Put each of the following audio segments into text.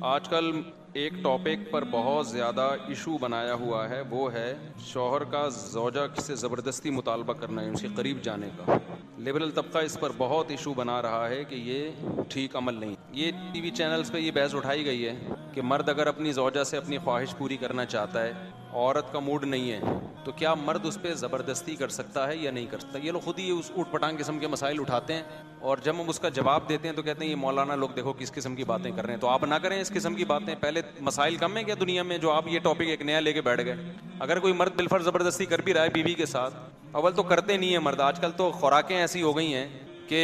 آج کل ایک ٹاپک پر بہت زیادہ ایشو بنایا ہوا ہے، وہ ہے شوہر کا زوجہ سے زبردستی مطالبہ کرنا ہے، ان کے قریب جانے کا۔ لبرل طبقہ اس پر بہت ایشو بنا رہا ہے کہ یہ ٹھیک عمل نہیں۔ یہ ٹی وی چینلز پہ یہ بحث اٹھائی گئی ہے کہ مرد اگر اپنی زوجہ سے اپنی خواہش پوری کرنا چاہتا ہے، عورت کا موڈ نہیں ہے، تو کیا مرد اس پہ زبردستی کر سکتا ہے یا نہیں کر سکتا؟ یہ لوگ خود ہی اس اوٹ پٹانگ قسم کے مسائل اٹھاتے ہیں، اور جب ہم اس کا جواب دیتے ہیں تو کہتے ہیں یہ مولانا لوگ دیکھو کس قسم کی باتیں کر رہے ہیں۔ تو آپ نہ کریں اس قسم کی باتیں۔ پہلے مسائل کم ہیں کیا دنیا میں جو آپ یہ ٹاپک ایک نیا لے کے بیٹھ گئے؟ اگر کوئی مرد بالفرض زبردستی کر بھی رہا ہے بیوی کے ساتھ، اول تو کرتے نہیں ہیں مرد، آج کل تو خوراکیں ایسی ہو گئی ہیں کہ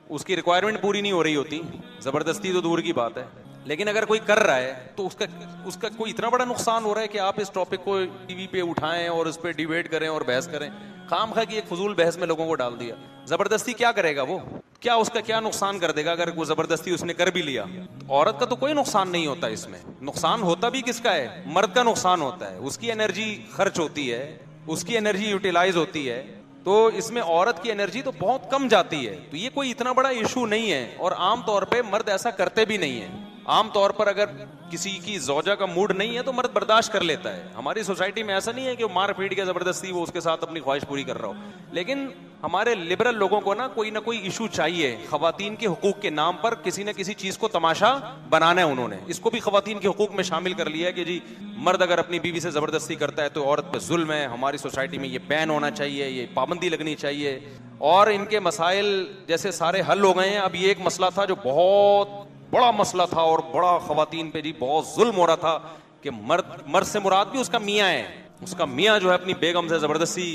اس کی ریکوائرمنٹ پوری نہیں ہو رہی ہوتی، زبردستی تو دور کی بات ہے۔ لیکن اگر کوئی کر رہا ہے تو اس کا کوئی اتنا بڑا نقصان ہو رہا ہے کہ آپ اس ٹاپک کو ٹی وی پہ اٹھائیں اور اس پہ ڈیبیٹ کریں اور بحث کریں؟ خام خواہ کی ایک فضول بحث میں لوگوں کو ڈال دیا۔ زبردستی کیا کرے گا وہ؟ کیا اس کا کیا نقصان کر دے گا اگر وہ زبردستی اس نے کر بھی لیا؟ عورت کا تو کوئی نقصان نہیں ہوتا، اس میں نقصان ہوتا بھی کس کا ہے؟ مرد کا نقصان ہوتا ہے، اس کی انرجی خرچ ہوتی ہے، اس کی انرجی یوٹیلائز ہوتی ہے، تو اس میں عورت کی انرجی تو بہت کم جاتی ہے۔ تو یہ کوئی اتنا بڑا ایشو نہیں ہے، اور عام طور پہ مرد ایسا کرتے بھی نہیں ہیں۔ عام طور پر اگر کسی کی زوجہ کا موڈ نہیں ہے تو مرد برداشت کر لیتا ہے۔ ہماری سوسائٹی میں ایسا نہیں ہے کہ وہ مار پیٹ کے زبردستی وہ اس کے ساتھ اپنی خواہش پوری کر رہا ہو، لیکن ہمارے لبرل لوگوں کو نا کوئی ایشو چاہیے خواتین کے حقوق کے نام پر، کسی نہ کسی چیز کو تماشا بنانا ہے انہوں نے۔ اس کو بھی خواتین کے حقوق میں شامل کر لیا ہے کہ جی مرد اگر اپنی بیوی سے زبردستی کرتا ہے تو عورت پہ ظلم ہے، ہماری سوسائٹی میں یہ بین ہونا چاہیے، یہ پابندی لگنی چاہیے۔ اور ان کے مسائل جیسے سارے حل ہو گئے ہیں۔ اب یہ ایک مسئلہ تھا جو بہت بڑا مسئلہ تھا اور بڑا خواتین پہ جی بہت ظلم ہو رہا تھا کہ مرد سے مراد بھی اس کا میاں ہے، اس کا میاں جو ہے اپنی بیگم سے زبردستی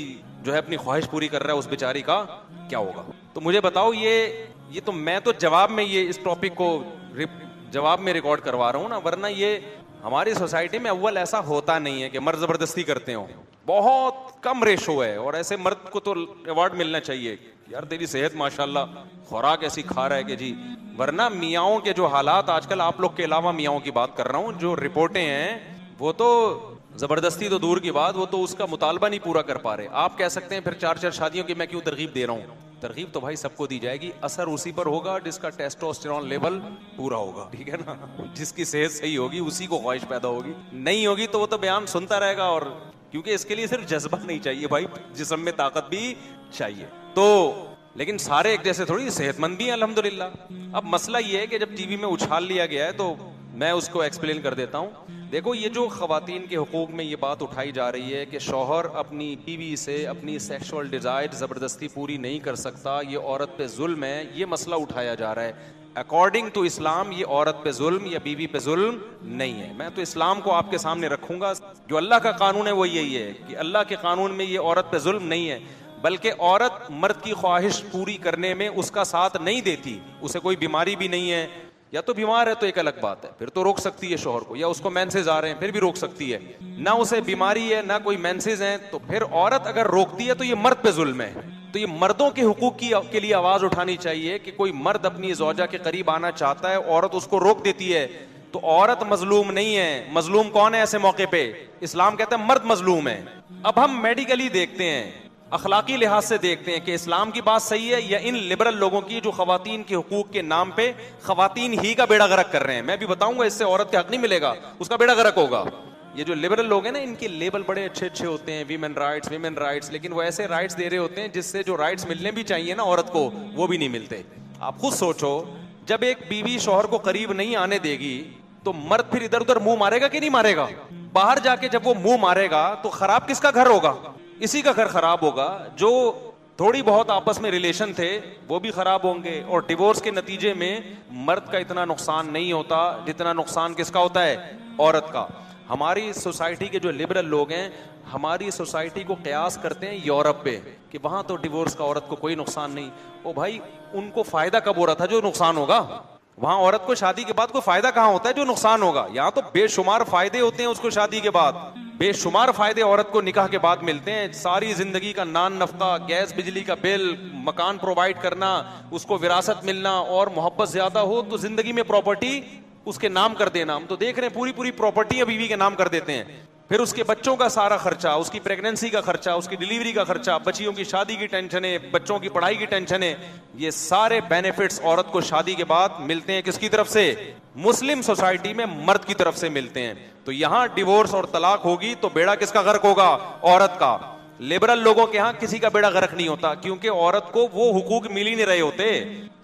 جو ہے اپنی خواہش پوری کر رہا ہے، اس بیچاری کا کیا ہوگا؟ تو مجھے بتاؤ، یہ تو میں تو جواب میں یہ اس ٹاپک کو جواب میں ریکارڈ کروا رہا ہوں نا، ورنہ یہ ہماری سوسائٹی میں اول ایسا ہوتا نہیں ہے کہ مرد زبردستی کرتے ہوں، بہت کم ریشو ہے۔ اور ایسے مرد کو تو ایوارڈ ملنا چاہیے، یار تیری صحت ماشاءاللہ، خوراک ایسی کھا رہا ہے کہ جی۔ ورنہ میاؤں کے جو حالات آج کل، آپ لوگ کے علاوہ میاؤں کی بات کر رہا ہوں، جو رپورٹیں ہیں وہ تو زبردستی تو دور کی بات، وہ تو اس کا مطالبہ نہیں پورا کر پا رہے۔ آپ کہہ سکتے ہیں پھر 4 شادیوں کی میں کیوں ترغیب دے رہا ہوں؟ ترغیب تو بھائی سب کو دی جائے گی، اثر اسی پر ہوگا جس کا ٹیسٹوسٹیرون لیول پورا ہوگا، ٹھیک ہے نا؟ جس کی صحت صحیح ہوگی اسی کو خواہش پیدا ہوگی، نہیں ہوگی تو وہ تو بیان سنتا رہے گا۔ اور کیونکہ اس کے لیے صرف جذبہ نہیں چاہیے بھائی، جسم میں طاقت بھی چاہیے۔ تو لیکن سارے ایک جیسے تھوڑی صحت مند بھی ہیں الحمدللہ۔ اب مسئلہ یہ ہے کہ جب ٹی وی میں اچھال لیا گیا ہے تو میں اس کو ایکسپلین کر دیتا ہوں۔ دیکھو، یہ جو خواتین کے حقوق میں یہ بات اٹھائی جا رہی ہے کہ شوہر اپنی بیوی سے اپنی سیکشول ڈیزائر زبردستی پوری نہیں کر سکتا، یہ عورت پہ ظلم ہے، یہ مسئلہ اٹھایا جا رہا ہے۔ اکارڈنگ ٹو اسلام یہ عورت پہ ظلم یا بیوی پہ ظلم نہیں ہے۔ میں تو اسلام کو آپ کے سامنے رکھوں گا، جو اللہ کا قانون ہے وہ یہی ہے کہ اللہ کے قانون میں یہ عورت پہ ظلم نہیں ہے، بلکہ عورت مرد کی خواہش پوری کرنے میں اس کا ساتھ نہیں دیتی، اسے کوئی بیماری بھی نہیں ہے، یا تو بیمار ہے تو ایک الگ بات ہے، پھر تو روک سکتی ہے شوہر کو، یا اس کو مینسز آ رہے ہیں پھر بھی روک سکتی ہے، نہ اسے بیماری ہے نہ کوئی مینسز ہیں تو پھر عورت اگر روکتی ہے تو یہ مرد پہ ظلم ہے۔ تو یہ مردوں کے حقوق کے لیے آواز اٹھانی چاہیے کہ کوئی مرد اپنی زوجہ کے قریب آنا چاہتا ہے، عورت اس کو روک دیتی ہے تو عورت مظلوم نہیں ہے۔ مظلوم کون ہے ایسے موقع پہ؟ اسلام کہتا ہے مرد مظلوم ہے۔ اب ہم میڈیکلی دیکھتے ہیں، اخلاقی لحاظ سے دیکھتے ہیں کہ اسلام کی بات صحیح ہے یا ان لبرل لوگوں کی جو خواتین کے حقوق کے نام پہ خواتین ہی کا بیڑا غرق کر رہے ہیں۔ میں بھی بتاؤں گا، اس سے عورت کا حق نہیں ملے گا، اس کا بیڑا غرق ہوگا۔ یہ جو لبرل لوگ ہیں نا، ان کے لیبل بڑے اچھے ہوتے ہیں، ویمن رائٹس، لیکن وہ ایسے رائٹس دے رہے ہوتے ہیں جس سے جو رائٹس ملنے بھی چاہیے نا عورت کو، وہ بھی نہیں ملتے۔ آپ خود سوچو، جب ایک بیوی شوہر کو قریب نہیں آنے دے گی تو مرد پھر ادھر ادھر منہ مارے گا کہ نہیں مارے گا؟ باہر جا کے جب وہ منہ مارے گا تو خراب کس کا گھر ہوگا؟ اسی کا گھر خراب ہوگا۔ جو تھوڑی بہت آپس میں ریلیشن تھے وہ بھی خراب ہوں گے، اور ڈیورس کے نتیجے میں مرد کا اتنا نقصان نہیں ہوتا جتنا نقصان کس کا ہوتا ہے؟ عورت کا۔ ہماری سوسائٹی کے جو لبرل لوگ ہیں ہماری سوسائٹی کو قیاس کرتے ہیں یورپ پہ کہ وہاں تو ڈیورس کا عورت کو کوئی نقصان نہیں۔ او بھائی، ان کو فائدہ کب ہو رہا تھا جو نقصان ہوگا؟ وہاں عورت کو شادی کے بعد کوئی فائدہ کہاں ہوتا ہے جو نقصان ہوگا؟ یہاں تو بے شمار فائدے ہوتے ہیں اس کو شادی کے بعد، بے شمار فائدے عورت کو نکاح کے بعد ملتے ہیں۔ ساری زندگی کا نان نفقہ، گیس بجلی کا بل، مکان پرووائڈ کرنا، اس کو وراثت ملنا، اور محبت زیادہ ہو تو زندگی میں پراپرٹی اس کے نام کر دینا۔ ہم تو دیکھ رہے ہیں پوری پراپرٹی بیوی کے نام کر دیتے ہیں، پھر اس کے بچوں کا سارا خرچہ، اس کی پریگننسی کا خرچہ، اس کی ڈلیوری کا خرچہ، بچیوں کی شادی کی ٹینشنیں، بچوں کی پڑھائی کی ٹینشنیں، یہ سارے بینیفٹس عورت کو شادی کے بعد ملتے ہیں کس کی طرف سے؟ مسلم سوسائٹی میں مرد کی طرف سے ملتے ہیں. تو یہاں ڈیورس اور طلاق ہوگی تو بیڑا کس کا غرق ہوگا؟ عورت کا. لبرل لوگوں کے ہاں کسی کا بیڑا غرق نہیں ہوتا، کیونکہ عورت کو وہ حقوق مل ہی نہیں رہے ہوتے.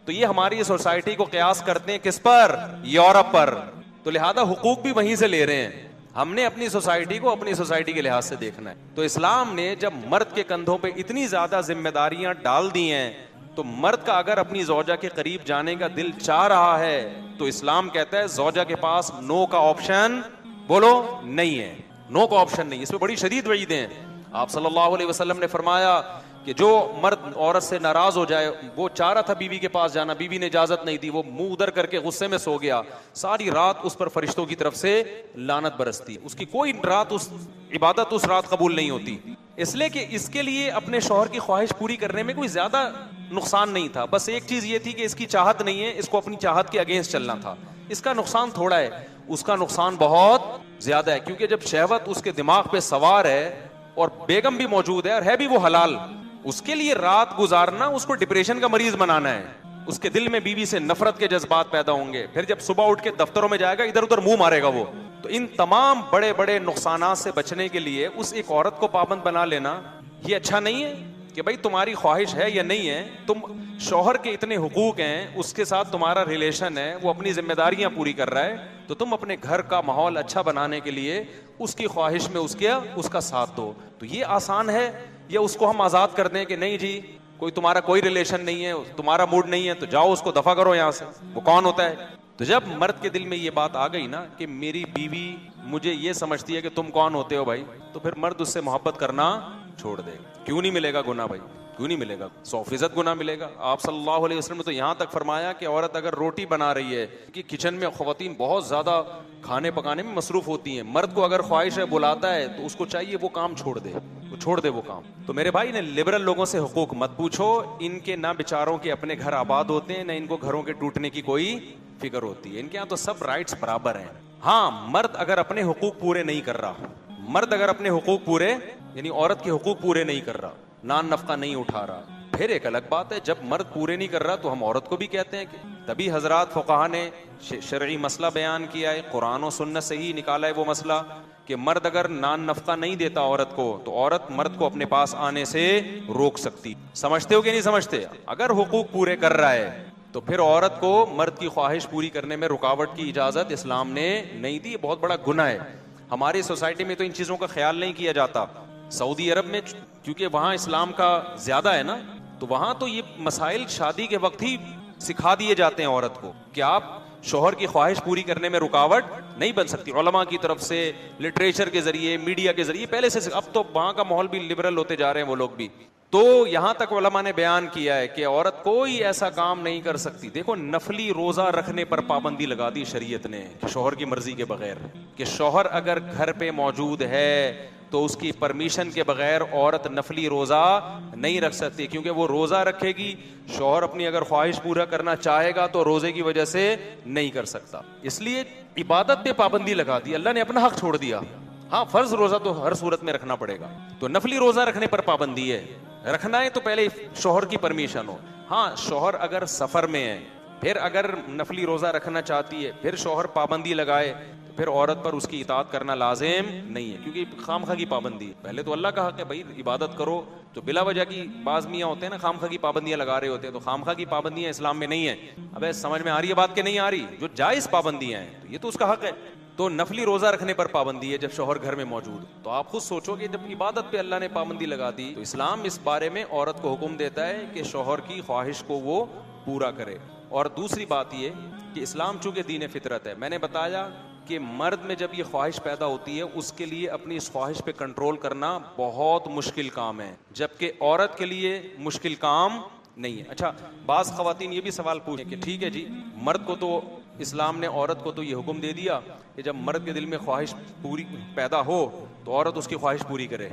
تو یہ ہماری سوسائٹی کو قیاس کرتے ہیں کس پر؟ یورپ پر. تو لہذا حقوق بھی وہیں سے لے رہے ہیں. ہم نے اپنی سوسائٹی کو اپنی سوسائٹی کے لحاظ سے دیکھنا ہے. تو اسلام نے جب مرد کے کندھوں پہ اتنی زیادہ ذمہ داریاں ڈال دی ہیں، تو مرد کا اگر اپنی زوجہ کے قریب جانے کا دل چاہ رہا ہے تو اسلام کہتا ہے زوجہ کے پاس نو کا آپشن بولو نہیں ہے. نو کا آپشن نہیں. اس میں بڑی شدید وعیدیں ہیں. آپ صلی اللہ علیہ وسلم نے فرمایا کہ جو مرد عورت سے ناراض ہو جائے، وہ چاہ رہا تھا بیوی کے پاس جانا، بیوی نے اجازت نہیں دی، وہ منہ ادھر کر کے غصے میں سو گیا، ساری رات اس پر فرشتوں کی طرف سے لعنت برستی، اس کی کوئی رات اس عبادت اس رات قبول نہیں ہوتی. اس لیے کہ اس کے لیے اپنے شوہر کی خواہش پوری کرنے میں کوئی زیادہ نقصان نہیں تھا. بس ایک چیز یہ تھی کہ اس کی چاہت نہیں ہے، اس کو اپنی چاہت کے اگینسٹ چلنا تھا. اس کا نقصان تھوڑا ہے، اس کا نقصان بہت زیادہ ہے. کیونکہ جب شہوت اس کے دماغ پہ سوار ہے اور بیگم بھی موجود ہے اور ہے بھی وہ حلال، اس کے لیے رات گزارنا اس کو ڈپریشن کا مریض بنانا ہے. اس کے دل میں بیوی سے نفرت کے جذبات پیدا ہوں گے. پھر جب صبح اٹھ کے دفتروں میں جائے گا ادھر ادھر منہ مارے گا وہ. تو ان تمام بڑے بڑے نقصانات سے بچنے کے لیے اس ایک عورت کو پابند بنا لینا یہ اچھا نہیں ہے کہ بھائی تمہاری خواہش ہے یا نہیں ہے، تم شوہر کے اتنے حقوق ہیں، اس کے ساتھ تمہارا ریلیشن ہے، وہ اپنی ذمہ داریاں پوری کر رہا ہے، تو تم اپنے گھر کا ماحول اچھا بنانے کے لیے اس کی خواہش میں اس کا ساتھ دو. تو یہ آسان ہے. یا اس کو ہم آزاد کر دیں کہ نہیں جی کوئی تمہارا کوئی ریلیشن نہیں ہے، تمہارا موڈ نہیں ہے تو جاؤ اس کو دفع کرو یہاں سے. وہ کون ہوتا ہے؟ تو جب مرد کے دل میں یہ بات آ گئی نا کہ میری بیوی مجھے یہ سمجھتی ہے کہ تم کون ہوتے ہو بھائی، تو پھر مرد اس سے محبت کرنا چھوڑ دے. کیوں نہیں ملے گا گناہ بھائی؟ کیوں نہیں ملے گا؟ 100% گناہ ملے گا. آپ صلی اللہ علیہ وسلم نے تو یہاں تک فرمایا کہ عورت اگر روٹی بنا رہی ہے کہ کچن میں خواتین بہت زیادہ کھانے پکانے میں مصروف ہوتی ہیں، مرد کو اگر خواہش ہے بلاتا ہے تو اس کو چاہیے وہ کام چھوڑ دے، وہ چھوڑ دے وہ کام. تو میرے بھائی نے لبرل لوگوں سے حقوق مت پوچھو. ان کے نہ بیچاروں کے اپنے گھر آباد ہوتے ہیں، نہ ان کو گھروں کے ٹوٹنے کی کوئی فکر ہوتی ہے. ان کے یہاں تو سب رائٹس برابر ہیں. ہاں مرد اگر اپنے حقوق پورے نہیں کر رہا، مرد اگر اپنے حقوق پورے یعنی عورت کے حقوق پورے نہیں کر رہا، نان نفقہ نہیں اٹھا رہا، پھر ایک الگ بات ہے. جب مرد پورے نہیں کر رہا تو ہم عورت کو بھی کہتے ہیں کہ تبھی حضرات فقہا نے شرعی مسئلہ بیان کیا ہے، قرآن و سنت سے ہی نکالا ہے وہ مسئلہ کہ مرد اگر نان نفقہ نہیں دیتا عورت کو تو عورت مرد کو اپنے پاس آنے سے روک سکتی. سمجھتے ہو کہ نہیں سمجھتے؟ اگر حقوق پورے کر رہا ہے تو پھر عورت کو مرد کی خواہش پوری کرنے میں رکاوٹ کی اجازت اسلام نے نہیں دی. بہت بڑا گناہ ہے. ہماری سوسائٹی میں تو ان چیزوں کا خیال نہیں کیا جاتا. سعودی عرب میں کیونکہ وہاں اسلام کا زیادہ ہے نا، تو وہاں تو یہ مسائل شادی کے وقت ہی سکھا دیے جاتے ہیں عورت کو کہ آپ شوہر کی خواہش پوری کرنے میں رکاوٹ نہیں بن سکتی. علماء کی طرف سے، لٹریچر کے ذریعے، میڈیا کے ذریعے پہلے سے. اب تو وہاں کا ماحول بھی لبرل ہوتے جا رہے ہیں وہ لوگ بھی. تو یہاں تک علماء نے بیان کیا ہے کہ عورت کوئی ایسا کام نہیں کر سکتی. دیکھو نفلی روزہ رکھنے پر پابندی لگا دی شریعت نے شوہر کی مرضی کے بغیر، کہ شوہر اگر گھر پہ موجود ہے تو اس کی پرمیشن کے بغیر عورت نفلی روزہ نہیں رکھ سکتی. کیونکہ وہ روزہ رکھے گی، شوہر اپنی اگر خواہش پورا کرنا چاہے گا تو روزے کی وجہ سے نہیں کر سکتا. اس لیے عبادت پہ پابندی لگا دی. اللہ نے اپنا حق چھوڑ دیا. ہاں فرض روزہ تو ہر صورت میں رکھنا پڑے گا، تو نفلی روزہ رکھنے پر پابندی ہے. رکھنا ہے تو پہلے شوہر کی پرمیشن ہو. ہاں شوہر اگر سفر میں ہے، پھر اگر نفلی روزہ رکھنا چاہتی ہے، پھر شوہر پابندی لگائے، پھر عورت پر اس کی اطاعت کرنا لازم نہیں ہے، کیونکہ خامخواہ کی پابندی ہے. پہلے تو اللہ کا حق ہے بھائی عبادت کرو، تو بلا وجہ کی بعض میاں ہوتے ہیں نا خامخواہ کی پابندیاں لگا رہے ہوتے ہیں. تو خامخواہ کی پابندیاں اسلام میں نہیں ہیں. اب سمجھ میں آ رہی ہے بات کہ نہیں آ رہی؟ جو جائز پابندیاں ہیں تو یہ تو اس کا حق ہے. تو نفلی روزہ رکھنے پر پابندی ہے جب شوہر گھر میں موجود. تو آپ خود سوچو کہ جب عبادت پہ اللہ نے پابندی لگا دی تو اسلام اس بارے میں عورت کو حکم دیتا ہے کہ شوہر کی خواہش کو وہ پورا کرے. اور دوسری بات یہ کہ اسلام چونکہ دین فطرت ہے، میں نے بتایا کہ مرد میں جب یہ خواہش پیدا ہوتی ہے اس کے لیے اپنی اس خواہش پہ کنٹرول کرنا بہت مشکل کام ہے، جبکہ عورت کے لیے مشکل کام نہیں ہے. اچھا بعض خواتین یہ بھی سوال پوچھیں کہ ٹھیک ہے جی مرد کو تو اسلام نے عورت کو تو یہ حکم دے دیا کہ جب مرد کے دل میں خواہش پوری پیدا ہو تو عورت اس کی خواہش پوری کرے،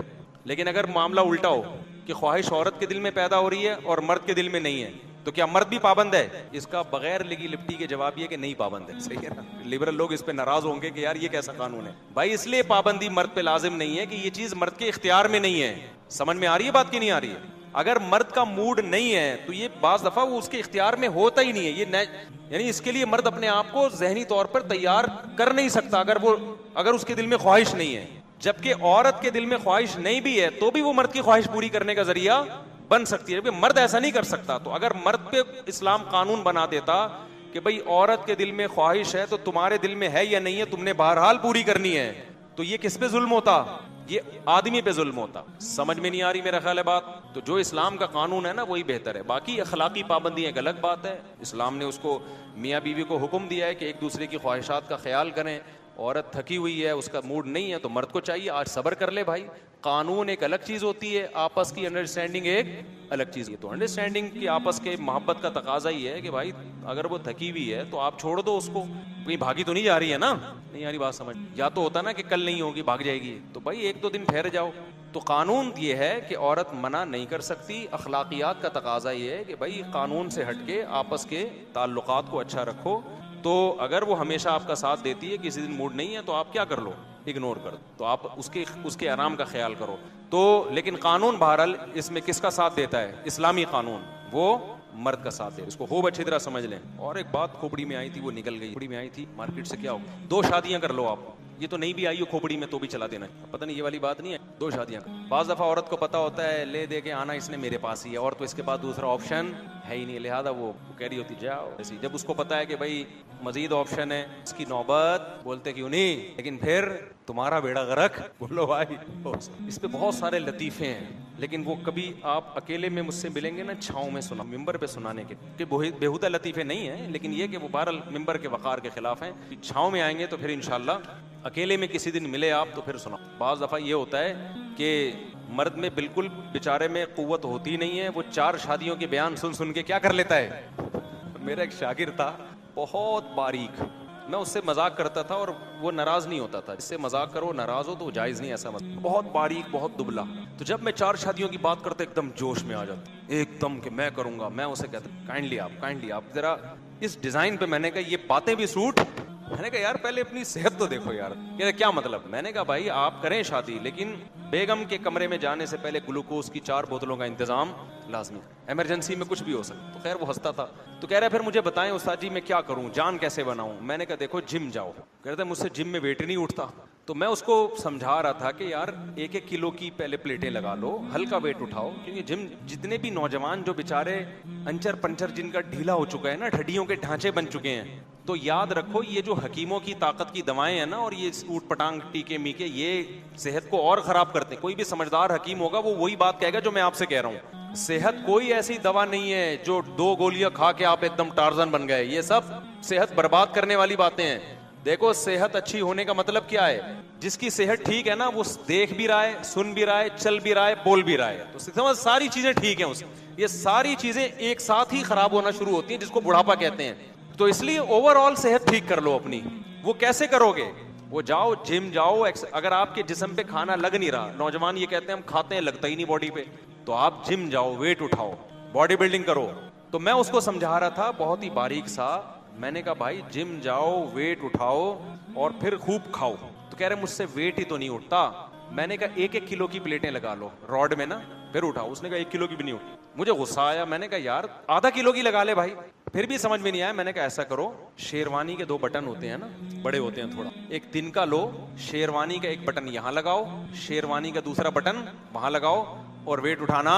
لیکن اگر معاملہ الٹا ہو کہ خواہش عورت کے دل میں پیدا ہو رہی ہے اور مرد کے دل میں نہیں ہے تو کیا مرد بھی پابند ہے؟ اس کا بغیر لگی لپٹی کے جواب یہ کہ نہیں پابند ہے. صحیح ہے نا؟ لبرل لوگ اس پہ ناراض ہوں گے کہ یار یہ کیسا قانون ہے. بھائی اس لیے پابندی مرد پہ لازم نہیں ہے کہ یہ چیز مرد کے اختیار میں نہیں ہے. سمجھ میں آ رہی ہے بات کی نہیں آ رہی ہے؟ اگر مرد کا موڈ نہیں ہے تو یہ بعض دفعہ وہ اس کے اختیار میں ہوتا ہی نہیں ہے. یہ یعنی اس کے لیے مرد اپنے آپ کو ذہنی طور پر تیار کر نہیں سکتا اگر اس کے دل میں خواہش نہیں ہے. جبکہ عورت کے دل میں خواہش نہیں بھی ہے تو بھی وہ مرد کی خواہش پوری کرنے کا ذریعہ بن سکتی ہے. مرد ایسا نہیں کر سکتا. تو اگر مرد پہ اسلام قانون بنا دیتا کہ بھئی عورت کے دل میں خواہش ہے تو تمہارے دل میں ہے یا نہیں ہے, تم نے بہرحال پوری کرنی ہے, تو یہ کس پہ ظلم ہوتا؟ یہ آدمی پہ ظلم ہوتا. سمجھ میں نہیں آ رہی میرا خیال ہے بات؟ تو جو اسلام کا قانون ہے نا وہی بہتر ہے. باقی اخلاقی پابندیاں ایک الگ بات ہے. اسلام نے اس کو میاں بیوی کو حکم دیا ہے کہ ایک دوسرے کی خواہشات کا خیال کریں. عورت تھکی ہوئی ہے, اس کا موڈ نہیں ہے, تو مرد کو چاہیے آج صبر کر لے بھائی. قانون ایک الگ چیز ہوتی ہے, آپس کی انڈرسٹینڈنگ ایک الگ چیز ہے. تو انڈرسٹینڈنگ کی آپس کے محبت کا تقاضا ہی ہے کہ بھائی اگر وہ تھکی ہوئی ہے تو آپ چھوڑ دو اس کو, کہیں بھاگی تو نہیں جا رہی ہے نا, نہیں آ رہی بات سمجھ. یا تو ہوتا نا کہ کل نہیں ہوگی بھاگ جائے گی, تو بھائی ایک دو دن ٹھہر جاؤ. تو قانون یہ ہے کہ عورت منع نہیں کر سکتی. اخلاقیات کا تقاضا یہ ہے کہ بھائی قانون سے ہٹ کے آپس کے تعلقات کو اچھا رکھو. تو اگر وہ ہمیشہ آپ کا ساتھ دیتی ہے, کسی دن موڈ نہیں ہے تو آپ کیا کر لو, اگنور کر دو. تو آپ اس کے آرام کا خیال کرو. تو لیکن قانون بہرحال اس میں کس کا ساتھ دیتا ہے؟ اسلامی قانون وہ مرد کا ساتھ دے. اس کو خوب اچھی طرح سمجھ لیں. اور ایک بات کھوپڑی میں آئی تھی وہ نکل گئی. کھوپڑی میں آئی تھی مارکیٹ سے, کیا ہو 2 شادیاں کر لو آپ. یہ تو نہیں بھی آئی ہو کھوپڑی میں تو بھی چلا دینا. پتہ نہیں یہ والی بات نہیں ہے. 2 شادیاں. بعض دفعہ عورت کو پتا ہوتا ہے لے دے کے آنا اس نے میرے پاس ہی ہے, اور تو اس کے بعد دوسرا آپشن ہے ہی نہیں, لہذا وہ کہہ رہی ہوتی جاؤ ایسی. جب اس کو پتا ہے کہ بھائی مزید آپشن ہے, اس کی نوبت, بولتے کیوں نہیں, لیکن پھر تمہارا بیڑا غرق. بولو بھائی اس پہ بہت سارے لطیفے ہیں, لیکن وہ کبھی آپ اکیلے میں مجھ سے ملیں گے نا چھاؤں میں سنا, ممبر پہ سنانے کے کہ بےہودہ لطیفے نہیں ہیں, لیکن یہ کہ وہ بہرحال ممبر کے وقار کے خلاف ہیں. چھاؤں میں آئیں گے تو پھر انشاءاللہ اکیلے میں کسی دن ملے آپ تو پھر سنا. بعض دفعہ یہ ہوتا ہے کہ مرد میں بالکل بیچارے میں قوت ہوتی نہیں ہے, وہ 4 شادیوں کے بیان سن کے کیا کر لیتا ہے. میرا ایک شاگرد تھا بہت باریک, میں اس سے مذاق کرتا تھا اور وہ ناراض نہیں ہوتا تھا. اس سے مذاق کرو ناراض ہو تو وہ جائز نہیں, ایسا بہت باریک بہت دبلا. تو جب میں 4 شادیوں کی بات کرتا ایک دم جوش میں آ جاتا, ایک دم کہ میں کروں گا. میں اسے کہتا کائنڈلی آپ ذرا اس ڈیزائن پہ, میں نے کہا یہ باتیں بھی سوٹ. میں نے کہا یار پہلے اپنی صحت تو دیکھو یار. کہتے کیا مطلب؟ میں نے کہا بھائی آپ کریں شادی, لیکن بیگم کے کمرے میں جانے سے پہلے گلوکوز کی 4 بوتلوں کا انتظام لازمی, ایمرجنسی میں کچھ بھی ہو سکتا. تو خیر وہ ہنستا تھا. تو کہہ رہا پھر مجھے بتائیں استاد جی میں کیا کروں, جان کیسے بناؤں. میں نے کہا دیکھو جم جاؤ. کہتا ہے مجھ سے جم میں ویٹ نہیں اٹھتا. تو میں اس کو سمجھا رہا تھا کہ یار 1-1 کلو کی پہلے پلیٹیں لگا لو, ہلکا ویٹ اٹھاؤ. کیونکہ جم جتنے بھی نوجوان جو بیچارے انچر پنچر جن کا ڈھیلا ہو چکا ہے نا, ہڈیوں کے ڈھانچے بن چکے ہیں, تو یاد رکھو یہ جو حکیموں کی طاقت کی دوائیں ہیں نا, اور یہ اوٹ پٹانگ ٹیکے میکے, یہ صحت کو اور خراب کرتے ہیں. کوئی بھی سمجھدار حکیم ہوگا وہ وہی بات کہے گا جو میں آپ سے کہہ رہا ہوں. صحت کوئی ایسی دوا نہیں ہے جو 2 گولیاں کھا کے آپ ایک دم ٹارزن بن گئے. یہ سب صحت برباد کرنے والی باتیں ہیں. دیکھو صحت اچھی ہونے کا مطلب کیا ہے؟ جس کی صحت ٹھیک ہے نا وہ دیکھ بھی رہا ہے, سن بھی رہا ہے, چل بھی رہا ہے, بول بھی رہا ہے. تو سمجھ ساری چیزیں ٹھیک ہیں اس. یہ ساری چیزیں ایک ساتھ ہی خراب ہونا شروع ہوتی ہیں, جس کو بڑھاپا کہتے ہیں. تو اس لیے اوور آل صحت ٹھیک کر لو اپنی. وہ کیسے کرو گے؟ وہ جاؤ جم جاؤ. اگر آپ کے جسم پہ کھانا لگ نہیں رہا, نوجوان یہ کہتے ہیں ہم کھاتے ہیں لگتا ہی نہیں باڈی پہ, تو آپ جم جاؤ, ویٹ اٹھاؤ, باڈی بلڈنگ کرو. تو میں اس کو سمجھا رہا تھا بہت ہی باریک سا. میں نے کہا بھائی جم جاؤ, ویٹ اٹھاؤ اور پھر خوب کھاؤ. تو کہہ رہے مجھ سے ویٹ ہی تو نہیں اٹھتا. میں نے کہا 1-1 کلو کی پلیٹیں لگا لو راڈ میں نا, پھر اٹھاؤ. اس نے کہا 1 کلو کی بھی نہیں اٹھی. مجھے غصہ آیا. میں نے کہا یار ½ کلو کی لگا لے بھائی. پھر بھی سمجھ میں نہیں آیا. میں نے کہا ایسا کرو, شیروانی کے 2 بٹن ہوتے ہیں نا, بڑے ہوتے ہیں تھوڑا, ایک تن کا لو, شیروانی کا ایک بٹن یہاں لگاؤ, شیروانی کا دوسرا بٹن وہاں لگاؤ, اور ویٹ اٹھانا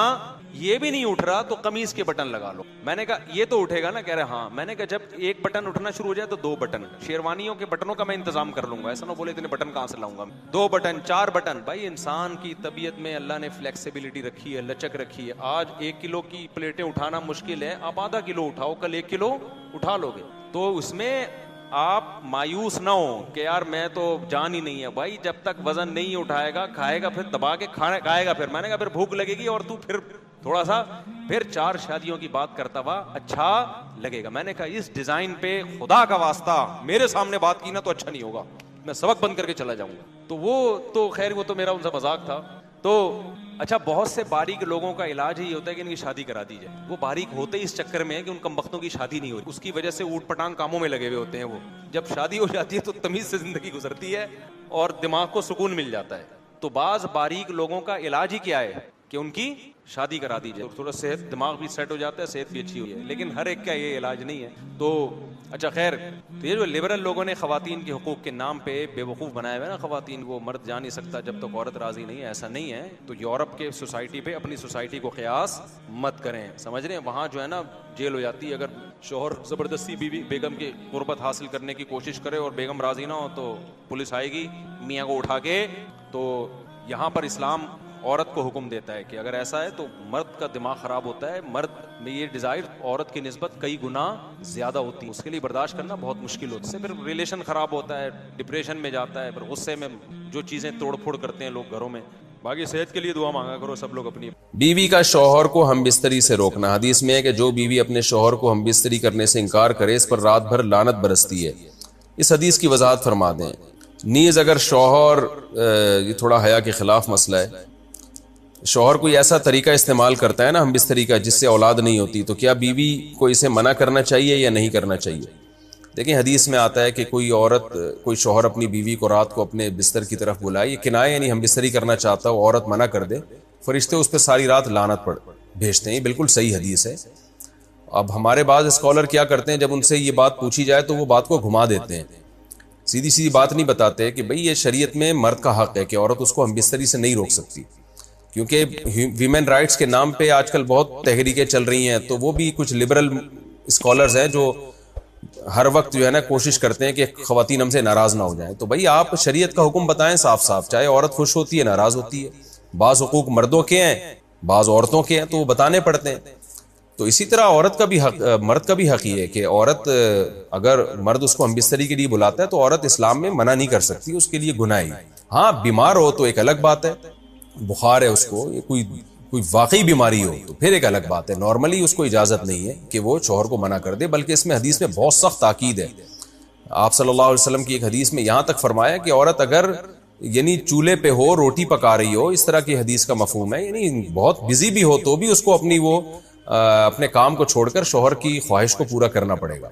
یہ بھی نہیں اٹھ رہا تو قمیض کے بٹن لگا لو. میں نے کہا یہ تو اٹھے گا نا؟ کہہ رہے ہاں. میں نے کہا جب ایک بٹن اٹھنا شروع ہو جائے تو 2 بٹن, شیروانیوں کے بٹنوں کا میں انتظام کر لوں گا. ایسا نہ بولے اتنے بٹن کہاں سے لاؤں گا. 2 بٹن 4 بٹن. بھائی انسان کی طبیعت میں اللہ نے فلیکسیبلٹی رکھی ہے, لچک رکھی ہے. آج 1 کلو کی پلیٹیں اٹھانا مشکل ہے, آپ ½ کلو اٹھاؤ, کل 1 کلو اٹھا لو گے. تو اس میں آپ مایوس نہ ہو کہ یار میں تو جان ہی نہیں ہے. بھائی جب تک وزن نہیں اٹھائے گا, کھائے گا, پھر دبا کے کھائے گا. پھر میں نے کہا پھر بھوک لگے گی اور تو پھر تھوڑا سا پھر 4 شادیوں کی بات کرتا ہوا اچھا لگے گا. میں نے کہا اس ڈیزائن پہ خدا کا واسطہ میرے سامنے بات کی نا تو اچھا نہیں ہوگا, میں سبق بند کر کے چلا جاؤں گا. تو وہ تو خیر وہ تو میرا ان سے مذاق تھا. تو اچھا بہت سے باریک لوگوں کا علاج ہی ہوتا ہے کہ ان کی شادی کرا دی جائے. وہ باریک ہوتے ہی اس چکر میں ہے کہ ان کمبختوں کی شادی نہیں ہوتی, اس کی وجہ سے اوٹ پٹانگ کاموں میں لگے ہوئے ہوتے ہیں. وہ جب شادی ہو جاتی ہے تو تمیز سے زندگی گزرتی ہے اور دماغ کو سکون مل جاتا ہے. تو بعض باریک لوگوں کا علاج ہی کیا ہے کہ ان کی شادی کرا دی جائے, تھوڑا صحت دماغ بھی سیٹ ہو جاتا ہے, صحت بھی اچھی ہوئی ہے. لیکن ہر ایک کا یہ علاج نہیں ہے. تو اچھا خیر, تو یہ جو لبرل لوگوں نے خواتین کے حقوق کے نام پہ بے وقوف بنایا ہوا ہے نا, خواتین کو مرد جا نہیں سکتا جب تک عورت راضی نہیں ہے, ایسا نہیں ہے. تو یورپ کے سوسائٹی پہ اپنی سوسائٹی کو قیاس مت کریں, سمجھ رہے ہیں. وہاں جو ہے نا جیل ہو جاتی ہے اگر شوہر زبردستی بیوی بیگم کی قربت حاصل کرنے کی کوشش کرے اور بیگم راضی نہ ہو تو پولیس آئے گی میاں کو اٹھا کے. تو یہاں پر اسلام عورت کو حکم دیتا ہے کہ اگر ایسا ہے تو مرد کا دماغ خراب ہوتا ہے, مرد میں یہ ڈیزائر عورت کی نسبت کئی گنا زیادہ ہوتی ہے, اس کے لیے برداشت کرنا بہت مشکل ہوتا ہے. اس سے پھر ریلیشن خراب ہوتا ہے, ڈپریشن میں جاتا ہے, پھر غصے میں جو چیزیں توڑ پھوڑ کرتے ہیں لوگ گھروں میں. باقی صحت کے لیے دعا مانگا کرو سب لوگ اپنی. بیوی کا شوہر کو ہم بستری سے روکنا. حدیث میں ہے کہ جو بیوی اپنے شوہر کو ہم بستری کرنے سے انکار کرے اس پر رات بھر لعنت برستی ہے. اس حدیث کی وضاحت فرما دیں. نیز اگر شوہر, یہ تھوڑا حیا کے خلاف مسئلہ ہے, شوہر کوئی ایسا طریقہ استعمال کرتا ہے نا ہم بستری کا جس سے اولاد نہیں ہوتی, تو کیا بیوی کو اسے منع کرنا چاہیے یا نہیں کرنا چاہیے؟ دیکھیں حدیث میں آتا ہے کہ کوئی عورت, کوئی شوہر اپنی بیوی کو رات کو اپنے بستر کی طرف بلائے, یہ کنایہ یعنی ہم بستری کرنا چاہتا ہو, عورت منع کر دے, فرشتے اس پہ ساری رات لعنت بھیجتے ہیں. یہ بالکل صحیح حدیث ہے. اب ہمارے بعض اسکالر کیا کرتے ہیں, جب ان سے یہ بات پوچھی جائے تو وہ بات کو گھما دیتے ہیں, سیدھی سیدھی بات نہیں بتاتے کہ بھئی یہ شریعت میں مرد کا حق ہے کہ عورت اس کو ہم بستری سے نہیں روک سکتی. کیونکہ ویمن رائٹس کے نام پہ آج کل بہت تحریکیں چل رہی ہیں, تو وہ بھی کچھ لبرل اسکالرز ہیں جو ہر وقت جو ہے نا کوشش کرتے ہیں کہ خواتین ہم سے ناراض نہ ہو جائیں. تو بھئی آپ شریعت کا حکم بتائیں صاف صاف, چاہے عورت خوش ہوتی ہے ناراض ہوتی ہے, بعض حقوق مردوں کے ہیں بعض عورتوں کے ہیں تو وہ بتانے پڑتے ہیں. تو اسی طرح عورت کا بھی حق, مرد کا بھی حق یہ ہے کہ عورت اگر مرد اس کو ہم بستری کے لیے بلاتا ہے تو عورت اسلام میں منع نہیں کر سکتی, اس کے لیے گناہ ہی. ہاں بیمار ہو تو ایک الگ بات ہے, بخار ہے اس کو, کوئی واقعی بیماری ہو تو پھر ایک الگ بات ہے. نارملی اس کو اجازت نہیں ہے کہ وہ شوہر کو منع کر دے, بلکہ اس میں حدیث میں بہت سخت تاکید ہے. آپ صلی اللہ علیہ وسلم کی ایک حدیث میں یہاں تک فرمایا کہ عورت اگر یعنی چولہے پہ ہو, روٹی پکا رہی ہو, اس طرح کی حدیث کا مفہوم ہے, یعنی بہت بزی بھی ہو تو بھی اس کو اپنے کام کو چھوڑ کر شوہر کی خواہش کو پورا کرنا پڑے گا.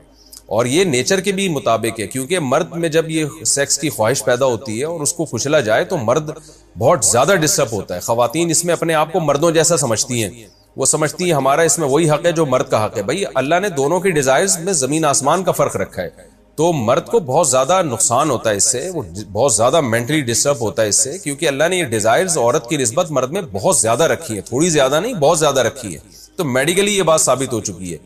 اور یہ نیچر کے بھی مطابق ہے, کیونکہ مرد میں جب یہ سیکس کی خواہش پیدا ہوتی ہے اور اس کو کچلا جائے تو مرد بہت زیادہ ڈسٹرب ہوتا ہے. خواتین اس میں اپنے آپ کو مردوں جیسا سمجھتی ہیں, وہ سمجھتی ہیں ہمارا اس میں وہی حق ہے جو مرد کا حق ہے. بھائی اللہ نے دونوں کی ڈیزائرز میں زمین آسمان کا فرق رکھا ہے, تو مرد کو بہت زیادہ نقصان ہوتا ہے اس سے, وہ بہت زیادہ مینٹلی ڈسٹرب ہوتا ہے اس سے, کیونکہ اللہ نے یہ ڈیزائرز عورت کی نسبت مرد میں بہت زیادہ رکھی ہیں, تھوڑی زیادہ نہیں بہت زیادہ رکھی ہے. تو میڈیکلی یہ بات ثابت ہو چکی ہے.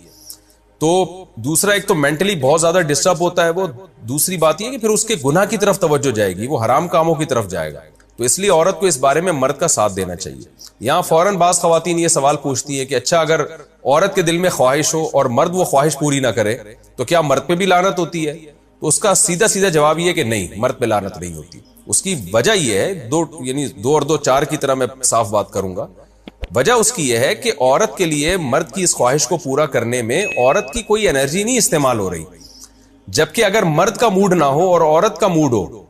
تو دوسرا ایک تو مینٹلی بہت زیادہ ڈسٹرب ہوتا ہے وہ, دوسری بات یہ کہ پھر اس کے گناہ کی طرف توجہ جائے گی, وہ حرام کاموں کی طرف جائے گا. تو اس لیے عورت کو اس بارے میں مرد کا ساتھ دینا چاہیے. یہاں فوراً بعض خواتین یہ سوال پوچھتی ہیں کہ اچھا اگر عورت کے دل میں خواہش ہو اور مرد وہ خواہش پوری نہ کرے تو کیا مرد پہ بھی لعنت ہوتی ہے؟ تو اس کا سیدھا سیدھا جواب یہ ہے کہ نہیں, مرد پہ لعنت نہیں ہوتی. اس کی وجہ یہ ہے, دو اور دو چار کی طرح میں صاف بات کروں گا. وجہ اس کی یہ ہے کہ عورت کے لیے مرد کی اس خواہش کو پورا کرنے میں عورت کی کوئی انرجی نہیں استعمال ہو رہی, جبکہ اگر مرد کا موڈ نہ ہو اور عورت کا موڈ ہو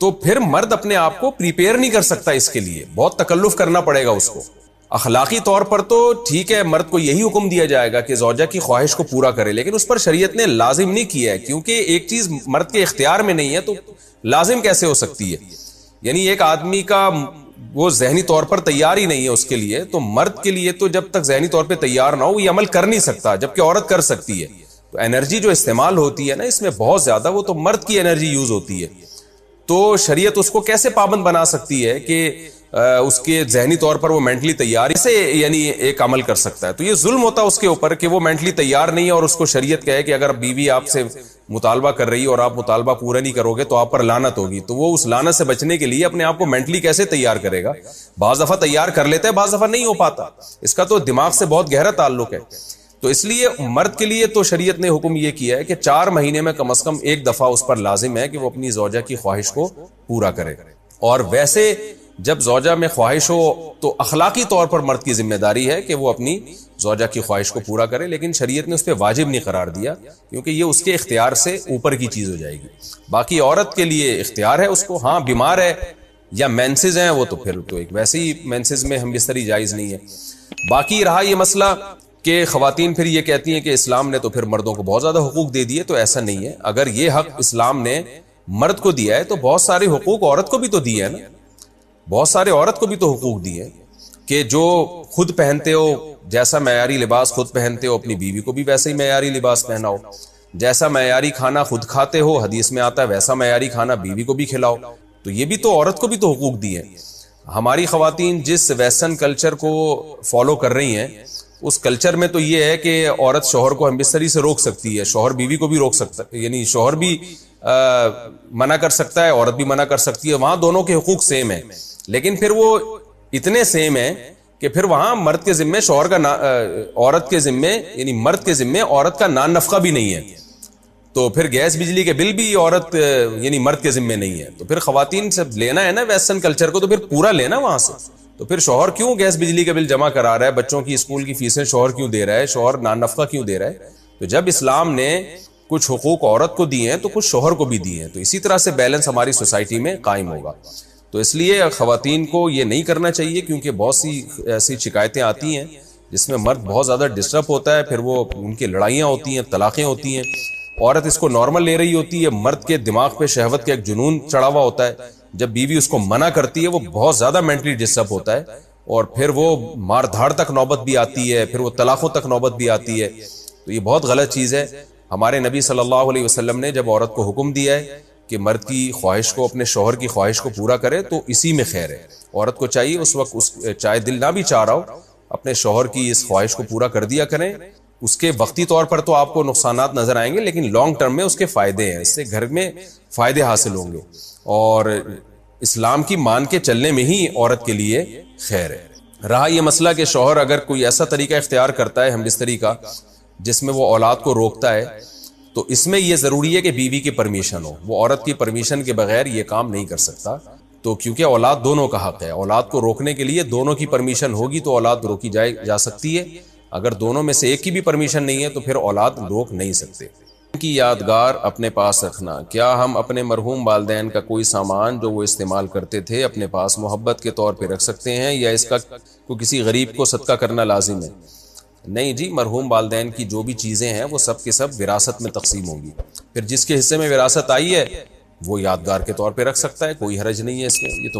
تو پھر مرد اپنے آپ کو پریپیئر نہیں کر سکتا, اس کے لیے بہت تکلف کرنا پڑے گا اس کو. اخلاقی طور پر تو ٹھیک ہے مرد کو یہی حکم دیا جائے گا کہ زوجہ کی خواہش کو پورا کرے, لیکن اس پر شریعت نے لازم نہیں کیا ہے, کیونکہ ایک چیز مرد کے اختیار میں نہیں ہے تو لازم کیسے ہو سکتی ہے؟ یعنی ایک آدمی کا وہ ذہنی طور پر تیار ہی نہیں ہے اس کے لیے, تو مرد کے لیے تو جب تک ذہنی طور پہ تیار نہ ہو یہ عمل کر نہیں سکتا, جبکہ عورت کر سکتی ہے. تو انرجی جو استعمال ہوتی ہے نا اس میں بہت زیادہ, وہ تو مرد کی انرجی یوز ہوتی ہے. تو شریعت اس کو کیسے پابند بنا سکتی ہے کہ اس کے ذہنی طور پر وہ مینٹلی تیار سے یعنی ایک عمل کر سکتا ہے؟ تو یہ ظلم ہوتا ہے اس کے اوپر کہ وہ مینٹلی تیار نہیں ہے اور اس کو شریعت کہے کہ اگر بیوی آپ سے مطالبہ کر رہی ہے اور آپ مطالبہ پورا نہیں کرو گے تو آپ پر لعنت ہوگی. تو وہ اس لعنت سے بچنے کے لیے اپنے آپ کو مینٹلی کیسے تیار کرے گا؟ بعض دفعہ تیار کر لیتا ہے, بعض دفعہ نہیں ہو پاتا. اس کا تو دماغ سے بہت گہرا تعلق ہے. تو اس لیے مرد کے لیے تو شریعت نے حکم یہ کیا ہے کہ 4 مہینے میں کم از کم ایک دفعہ اس پر لازم ہے کہ وہ اپنی زوجہ کی خواہش کو پورا کرے. اور ویسے جب زوجہ میں خواہش ہو تو اخلاقی طور پر مرد کی ذمہ داری ہے کہ وہ اپنی زوجہ کی خواہش کو پورا کرے, لیکن شریعت نے اس پہ واجب نہیں قرار دیا کیونکہ یہ اس کے اختیار سے اوپر کی چیز ہو جائے گی. باقی عورت کے لیے اختیار ہے اس کو, ہاں بیمار ہے یا مینسز ہیں وہ تو پھر تو ایک ویسے ہی مینسز میں ہم بستری جائز نہیں ہے. باقی رہا یہ مسئلہ کہ خواتین پھر یہ کہتی ہیں کہ اسلام نے تو پھر مردوں کو بہت زیادہ حقوق دے دیے، تو ایسا نہیں ہے. اگر یہ حق اسلام نے مرد کو دیا ہے تو بہت سارے حقوق عورت کو بھی تو دیے ہیں نا. بہت سارے عورت کو بھی تو حقوق دیے کہ جو خود پہنتے ہو، جیسا معیاری لباس خود پہنتے ہو اپنی بیوی کو بھی ویسا ہی معیاری لباس پہناؤ. جیسا معیاری کھانا خود کھاتے ہو، حدیث میں آتا ہے ویسا معیاری کھانا بیوی کو بھی کھلاؤ. تو یہ بھی تو عورت کو بھی تو حقوق دیے. ہماری خواتین جس ویسٹرن کلچر کو فالو کر رہی ہیں اس کلچر میں تو یہ ہے کہ عورت شوہر کو ہم بستری سے روک سکتی ہے، شوہر بیوی کو بھی روک سکتا ہے، یعنی شوہر بھی منع کر سکتا ہے، عورت بھی منع کر سکتی ہے. وہاں دونوں کے حقوق سیم ہیں، لیکن پھر وہ اتنے سیم ہیں کہ پھر وہاں مرد کے ذمے شوہر کا عورت کے ذمے یعنی مرد کے ذمے عورت کا نان نفقہ بھی نہیں ہے. تو پھر گیس بجلی کے بل بھی عورت یعنی مرد کے ذمے نہیں ہے. تو پھر خواتین سے لینا ہے نا ویسٹرن کلچر کو، تو پھر پورا لینا وہاں سے. تو پھر شوہر کیوں گیس بجلی کا بل جمع کرا رہا ہے، بچوں کی اسکول کی فیسیں شوہر کیوں دے رہا ہے، شوہر نان نفقہ کیوں دے رہا ہے؟ تو جب اسلام نے کچھ حقوق عورت کو دیے ہیں تو کچھ شوہر کو بھی دیے ہیں. تو اسی طرح سے بیلنس ہماری سوسائٹی میں قائم ہوگا. تو اس لیے خواتین کو یہ نہیں کرنا چاہیے، کیونکہ بہت سی ایسی شکایتیں آتی ہیں جس میں مرد بہت زیادہ ڈسٹرب ہوتا ہے، پھر وہ ان کی لڑائیاں ہوتی ہیں، طلاقیں ہوتی ہیں. عورت اس کو نارمل لے رہی ہوتی ہے، مرد کے دماغ پہ شہوت کا ایک جنون چڑھا ہوا ہوتا ہے. جب بیوی اس کو منع کرتی ہے وہ بہت زیادہ مینٹلی ڈسٹرب ہوتا ہے، اور پھر وہ مار دھاڑ تک نوبت بھی آتی ہے، پھر وہ طلاقوں تک نوبت بھی آتی ہے. تو یہ بہت غلط چیز ہے. ہمارے نبی صلی اللہ علیہ وسلم نے جب عورت کو حکم دیا ہے کہ مرد کی خواہش کو، اپنے شوہر کی خواہش کو پورا کرے، تو اسی میں خیر ہے. عورت کو چاہیے اس وقت چاہے دل نہ بھی چاہ رہا ہو، اپنے شوہر کی اس خواہش کو پورا کر دیا کریں. اس کے وقتی طور پر تو آپ کو نقصانات نظر آئیں گے، لیکن لانگ ٹرم میں اس کے فائدے ہیں، اس سے گھر میں فائدے حاصل ہوں گے، اور اسلام کی مان کے چلنے میں ہی عورت کے لیے خیر ہے. رہا یہ مسئلہ کہ شوہر اگر کوئی ایسا طریقہ اختیار کرتا ہے ہم بستری کا جس میں وہ اولاد کو روکتا ہے، تو اس میں یہ ضروری ہے کہ بیوی کی پرمیشن ہو. وہ عورت کی پرمیشن کے بغیر یہ کام نہیں کر سکتا. تو کیونکہ اولاد دونوں کا حق ہے، اولاد کو روکنے کے لیے دونوں کی پرمیشن ہوگی تو اولاد روکی جا سکتی ہے. اگر دونوں میں سے ایک کی بھی پرمیشن نہیں ہے تو پھر اولاد روک نہیں سکتے. ان کی یادگار اپنے پاس رکھنا. کیا ہم اپنے مرحوم والدین کا کوئی سامان جو وہ استعمال کرتے تھے اپنے پاس محبت کے طور پہ رکھ سکتے ہیں، یا اس کا کو کسی غریب کو صدقہ کرنا لازم ہے؟ نہیں جی، مرحوم والدین کی جو بھی چیزیں ہیں وہ سب کے سب وراثت میں تقسیم ہوں گی. پھر جس کے حصے میں وراثت آئی ہے وہ یادگار کے طور پہ رکھ سکتا ہے، کوئی حرج نہیں ہے اس میں. یہ تو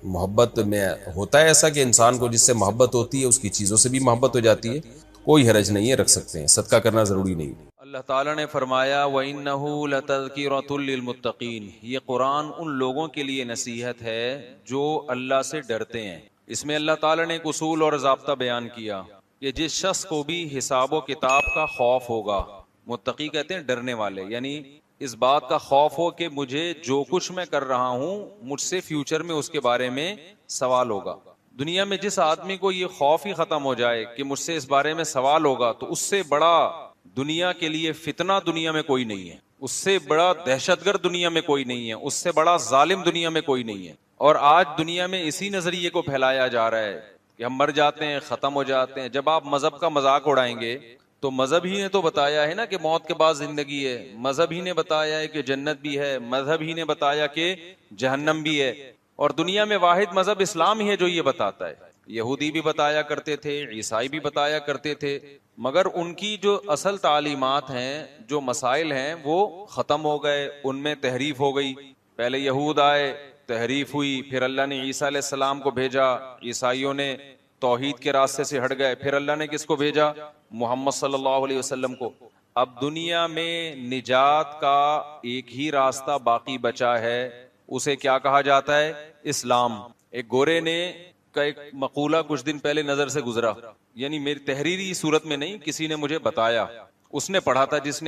محبت میں ہوتا ہے ایسا کہ انسان کو جس سے محبت ہوتی ہے اس کی چیزوں سے بھی محبت ہو جاتی ہے. کوئی حرج نہیں ہے، رکھ سکتے ہیں، صدقہ کرنا ضروری نہیں. اللہ تعالیٰ نے فرمایا وَإِنَّهُ لَتَذْكِرَةٌ لِّلْمُتَّقِينَ. یہ قرآن ان لوگوں کے لیے نصیحت ہے جو اللہ سے ڈرتے ہیں. اس میں اللہ تعالیٰ نے ایک اصول اور ضابطہ بیان کیا کہ جس شخص کو بھی حساب و کتاب کا خوف ہوگا، متقی کہتے ہیں ڈرنے والے، یعنی اس بات کا خوف ہو کہ مجھے جو کچھ میں کر رہا ہوں مجھ سے فیوچر میں اس کے بارے میں سوال ہوگا. دنیا میں جس آدمی کو یہ خوف ہی ختم ہو جائے کہ مجھ سے اس بارے میں سوال ہوگا، تو اس سے بڑا دنیا کے لیے فتنہ دنیا میں کوئی نہیں ہے، اس سے بڑا دہشت گرد دنیا میں کوئی نہیں ہے، اس سے بڑا ظالم دنیا میں کوئی نہیں ہے. اور آج دنیا میں اسی نظریے کو پھیلایا جا رہا ہے کہ ہم مر جاتے ہیں، ختم ہو جاتے ہیں. جب آپ مذہب کا مذاق اڑائیں گے تو مذہب ہی نے تو بتایا ہے نا کہ موت کے بعد زندگی ہے، مذہب ہی نے بتایا ہے کہ جنت بھی ہے، مذہب ہی نے بتایا کہ جہنم بھی ہے. اور دنیا میں واحد مذہب اسلام ہی ہے جو یہ بتاتا ہے. یہودی بھی بتایا کرتے تھے، عیسائی بھی بتایا کرتے تھے، مگر ان کی جو اصل تعلیمات ہیں، جو مسائل ہیں، وہ ختم ہو گئے، ان میں تحریف ہو گئی. پہلے یہود آئے، تحریف ہوئی، پھر اللہ نے عیسیٰ علیہ السلام کو بھیجا، عیسائیوں نے توحید کے راستے سے ہٹ گئے، پھر اللہ نے کس کو بھیجا؟ محمد صلی اللہ علیہ وسلم کو. اب دنیا میں نجات کا ایک ہی راستہ باقی بچا ہے، اسے کیا کہا جاتا ہے؟ اسلام. ایک گورے نے کا ایک مقولہ کچھ دن پہلے نظر سے گزرا، یعنی میری تحریری صورت میں نہیں، کسی نے مجھے بتایا، اس نے پڑھا تھا، جس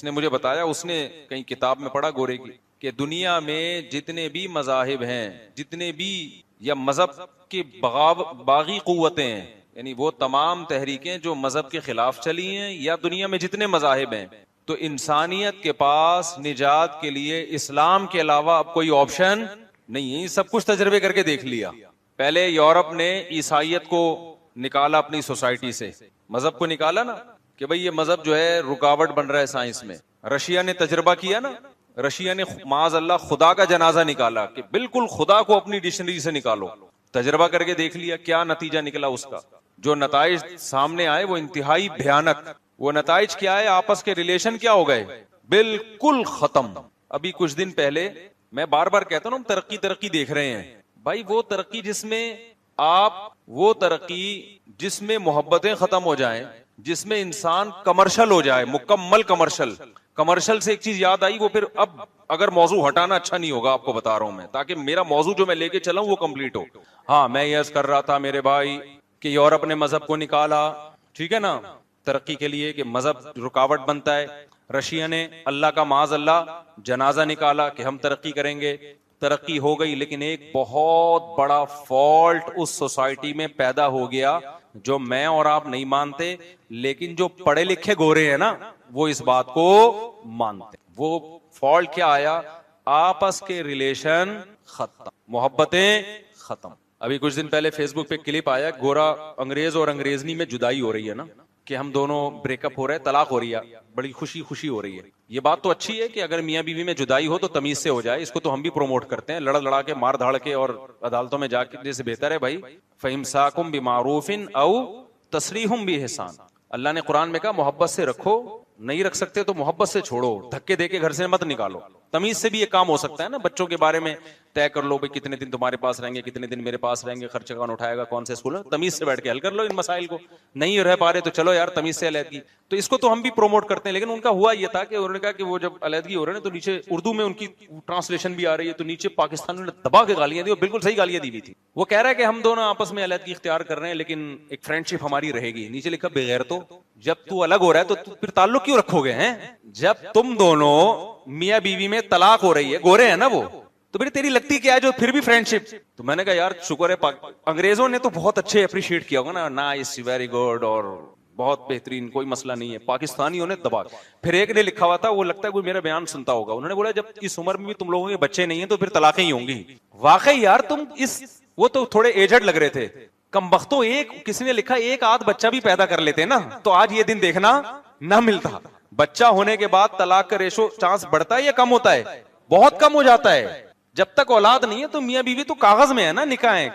نے مجھے بتایا اس نے کہیں کتاب میں پڑھا گورے کی، کہ دنیا میں جتنے بھی مذاہب ہیں، جتنے بھی یا مذہب کی باغی قوتیں ہیں، یعنی وہ تمام تحریکیں جو مذہب کے خلاف چلی ہیں، یا دنیا میں جتنے مذاہب ہیں، تو انسانیت کے پاس نجات کے لیے اسلام کے علاوہ اب کوئی آپشن نہیں ہے. سب کچھ تجربے کر کے دیکھ لیا. پہلے یورپ نے عیسائیت کو نکالا اپنی سوسائٹی سے، مذہب کو نکالا نا، کہ بھئی یہ مذہب جو ہے رکاوٹ بن رہا ہے سائنس میں. رشیا نے تجربہ کیا نا، رشیا نے معاذ اللہ خدا کا جنازہ نکالا کہ بالکل خدا کو اپنی ڈکشنری سے نکالو. تجربہ کر کے دیکھ لیا کیا نتیجہ نکلا اس کا. جو نتائج سامنے آئے وہ انتہائی بھیانک. وہ نتائج کیا ہے؟ آپس کے ریلیشن کیا ہو گئے؟ بالکل ختم. ابھی کچھ دن پہلے میں بار بار کہتا ہوں ہم ترقی دیکھ رہے ہیں. بھائی وہ ترقی جس میں محبتیں ختم ہو جائیں, جس میں انسان کمرشل ہو جائے, مکمل کمرشل سے ایک چیز یاد آئی, وہ پھر اب اگر موضوع ہٹانا اچھا نہیں ہوگا, آپ کو بتا رہا ہوں میں, تاکہ میرا موضوع جو میں لے کے چلا ہوں وہ کمپلیٹ ہو. ہاں میں یہ عرض کر رہا تھا میرے بھائی کہ یورپ نے مذہب کو نکالا, ٹھیک ہے نا, ترقی کے لیے کہ مذہب رکاوٹ بنتا ہے. رشیا نے اللہ کا معاذ اللہ جنازہ نکالا کہ ہم ترقی کریں گے. ترقی ہو گئی, لیکن ایک بہت بڑا فالٹ اس سوسائٹی میں پیدا ہو گیا جو میں اور آپ نہیں مانتے, لیکن جو پڑھے لکھے گورے ہیں نا وہ اس بات کو مانتے. وہ فالٹ کیا آیا؟ آپس کے ریلیشن ختم, محبتیں ختم. ابھی کچھ دن پہلے فیس بک پہ کلپ آیا, گورا انگریز اور انگریزنی میں جدائی ہو رہی ہے نا, کہ ہم دونوں بریک اپ ہو رہے ہیں, طلاق ہو رہی ہے, بڑی خوشی ہو رہی ہے. یہ بات تو اچھی ہے کہ اگر میاں بیوی میں جدائی ہو تو تمیز سے ہو جائے, اس کو تو ہم بھی پروموٹ کرتے ہیں. لڑا کے مار دھاڑ کے اور عدالتوں میں جا کے سے بہتر ہے بھائی فَإِمْسَاكُمْ بِمَعْرُوفٍ أَوْ تَسْرِيحٌ بِإِحْسَانٍ. اللہ نے قرآن میں کہا محبت سے رکھو, نہیں رکھ سکتے تو محبت سے چھوڑو, دھکے دے کے گھر سے مت نکالو. تمیز سے بھی یہ کام ہو سکتا ہے نا. بچوں کے بارے میں طے کر لو بھائی کتنے دن تمہارے پاس رہیں گے, کتنے دن میرے پاس رہیں گے, خرچہ کون اٹھائے گا, کون سے اسکول. تمیز سے بیٹھ کے حل کر لو ان مسائل کو. نہیں رہ پا رہے تو چلو یار تمیز سے علیحدگی. تو اس کو تو ہم بھی پروموٹ کرتے ہیں, لیکن ان کا ہوا یہ تھا کہ انہوں نے کہا کہ وہ جب علیحدگی ہو رہے ہیں تو نیچے اردو میں ان کی ٹرانسلیشن بھی آ رہی ہے, تو نیچے پاکستان نے دبا کے گالیاں دی, اور بالکل صحیح گالیاں دی ہوئی تھی. وہ کہہ رہا ہے کہ ہم دونوں آپس میں علیحدگی اختیار کر رہے ہیں لیکن ایک فرینڈ شپ ہماری رہے گی. نیچے لکھا بغیر تو جب تو الگ ہو رہا ہے تو پھر تعلق کیوں رکھو گے ہیں؟ جب تم دونوں میاں بیوی میں طلاق ہو رہی ہے, گورے ہیں نا وہ, تو پھر تیری لگتی کیا ہے جو پھر بھی فرینڈ شپ. تو میں نے کہا یار شکر ہے انگریزوں نے تو بہت اچھے اپریشیٹ کیا ہوگا نا, نائس ویری گڈ اور بہت بہترین, کوئی مسئلہ نہیں ہے. پاکستانیوں نے دبا. پھر ایک نے لکھا ہوا تھا, وہ لگتا ہے کوئی میرا بیان سنتا ہوگا, انہوں نے بولا جب اس عمر میں بھی تم لوگوں کے بچے نہیں ہیں تو پھر طلاقیں ہی ہوں گی. واقعی یار تم وہ تو تھوڑے ایجڈ لگ رہے تھے کم بختوں. کسی نے لکھا ایک آدھ بچہ بھی پیدا کر لیتے نا تو آج یہ دن دیکھنا نہ ملتا. بچہ ہونے کے بعد طلاق کا ریشو چانس بڑھتا ہے یا کم ہوتا ہے؟ بہت کم ہو جاتا ہے. جب تک اولاد نہیں ہے تو میاں بیوی تو کاغذ میں ہے نا, نکاح ہے,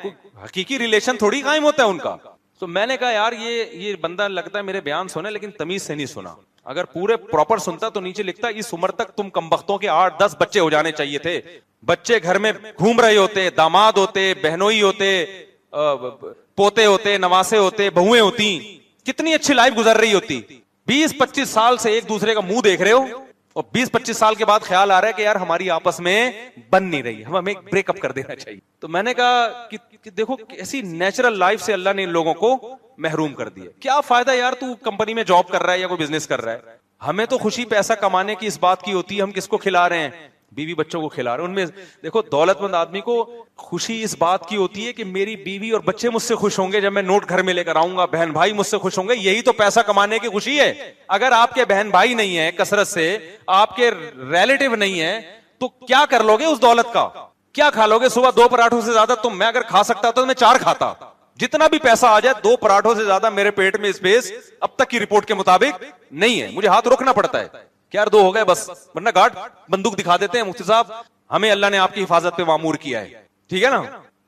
حقیقی ریلیشن تھوڑی قائم ہوتا ہے ان کا. تو میں نے کہا یار یہ بندہ لگتا ہے میرے بیان سنے لیکن تمیز سے نہیں سنا. اگر پورے پراپر سنتا تو نیچے لکھتا اس عمر تک تم کمبختوں کے 8-10 بچے ہو جانے چاہیے تھے. بچے گھر میں گھوم رہے ہوتے, داماد ہوتے, بہنوئی ہوتے, پوتے ہوتے, نواسے ہوتے, بہویں ہوتی, کتنی اچھی لائف گزر رہی ہوتی. 20-25 سال سے ایک دوسرے کا منہ دیکھ رہے ہو اور 20-25 سال کے بعد خیال آ رہا ہے کہ یار ہماری آپس میں بن نہیں رہی, ہمیں بریک اپ کر دینا چاہیے. تو میں نے کہا کہ دیکھو ایسی نیچرل لائف سے اللہ نے ان لوگوں کو محروم کر دیا. کیا فائدہ یار تو کمپنی میں جاب کر رہا ہے یا کوئی بزنس کر رہا ہے, ہمیں تو خوشی پیسہ کمانے کی اس بات کی ہوتی ہے ہم کس کو کھلا رہے ہیں, بیوی بچوں کو کھلا رہے ہیں. ان میں دیکھو دولت مند آدمی کو خوشی اس بات کی ہوتی ہے کہ میری بیوی اور بچے مجھ سے خوش ہوں گے جب میں نوٹ گھر میں لے کر آؤں گا, بہن بھائی مجھ سے خوش ہوں گے, یہی تو پیسہ کمانے کی خوشی ہے. اگر آپ کے بہن بھائی نہیں ہیں کثرت سے, آپ کے ریلیٹو نہیں ہیں, تو کیا کر لو گے اس دولت کا, کیا کھا لو گے؟ صبح 2 پراٹھوں سے زیادہ میں اگر کھا سکتا تو میں 4 کھاتا. جتنا بھی پیسہ آ جائے 2 پراٹھوں سے زیادہ میرے پیٹ میں اسپیس اب تک کی رپورٹ کے مطابق نہیں ہے. مجھے ہاتھ روکنا پڑتا ہے کہ یار 2 ہو گئے بس, ورنہ گارڈ بندوق دکھا دیتے ہیں, مفتی صاحب ہمیں اللہ نے آپ کی حفاظت پہ معمور کیا ہے, ٹھیک ہے نا,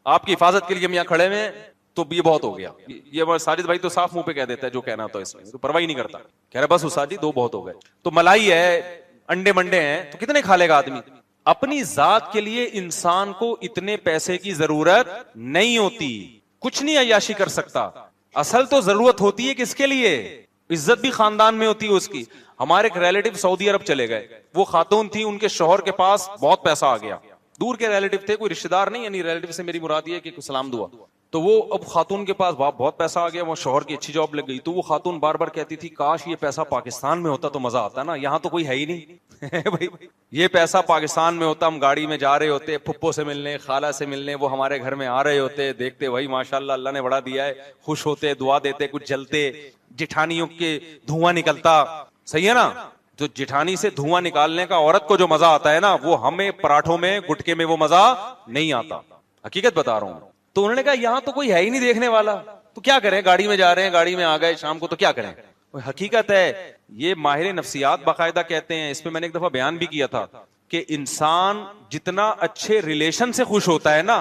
آپ کی حفاظت کے لیے ہم یہاں کھڑے ہوئے, تو یہ بہت ہو گیا. یہ ساجد بھائی تو صاف منہ پہ کہہ دیتا ہے جو کہنا تو اس میں تو پرواہ ہی نہیں کرتا, کہہ رہا بس استاد جی 2 بہت ہو گئے. تو ملائی ہے, انڈے منڈے ہیں, تو کتنے کھا لے گا آدمی؟ اپنی ذات کے لیے انسان کو اتنے پیسے کی ضرورت نہیں ہوتی, کچھ نہیں عیاشی کر سکتا. اصل تو ضرورت ہوتی ہے کس کے لیے؟ عزت بھی خاندان میں ہوتی ہے اس کی. ہمارے ایک ریلیٹو سعودی عرب چلے گئے, وہ خاتون تھی, ان کے شوہر کے پاس بہت پیسہ آ گیا, دور کے ریلیٹو تھے, کوئی رشتہ دار نہیں, یعنی ریلیٹو سے میری مراد یہ ہے کہ سلام دعا. تو وہ اب خاتون کے پاس بہت پیسہ آ گیا, وہ شوہر کی اچھی جاب لگ گئی, تو وہ خاتون بار بار کہتی تھی کاش یہ پیسہ پاکستان میں ہوتا تو مزہ آتا نا, یہاں تو کوئی ہے ہی نہیں بھائی. یہ پیسہ پاکستان میں ہوتا, ہم گاڑی میں جا رہے ہوتے, پھپھو سے ملنے, خالہ سے ملنے, وہ ہمارے گھر میں آ رہے ہوتے, دیکھتے بھائی ماشاءاللہ اللہ نے بڑا دیا ہے, خوش ہوتے, دعا دیتے, کچھ جلتے, جٹھانیوں کے دھواں نکلتا, صحیح ہے نا. جو جٹھانی سے دھواں نکالنے کا عورت کو جو مزہ آتا ہے نا, وہ ہمیں پراٹھوں میں گٹکے میں وہ مزہ نہیں آتا, حقیقت بتا رہا ہوں. تو انہوں نے کہا یہاں تو کوئی ہے ہی نہیں دیکھنے والا, تو کیا کریں, گاڑی میں جا رہے ہیں, گاڑی میں آ گئے شام کو, تو کیا کریں. حقیقت ہے, یہ ماہر نفسیات باقاعدہ کہتے ہیں, اس پہ میں نے ایک دفعہ بیان بھی کیا تھا کہ انسان جتنا اچھے ریلیشن سے خوش ہوتا ہے نا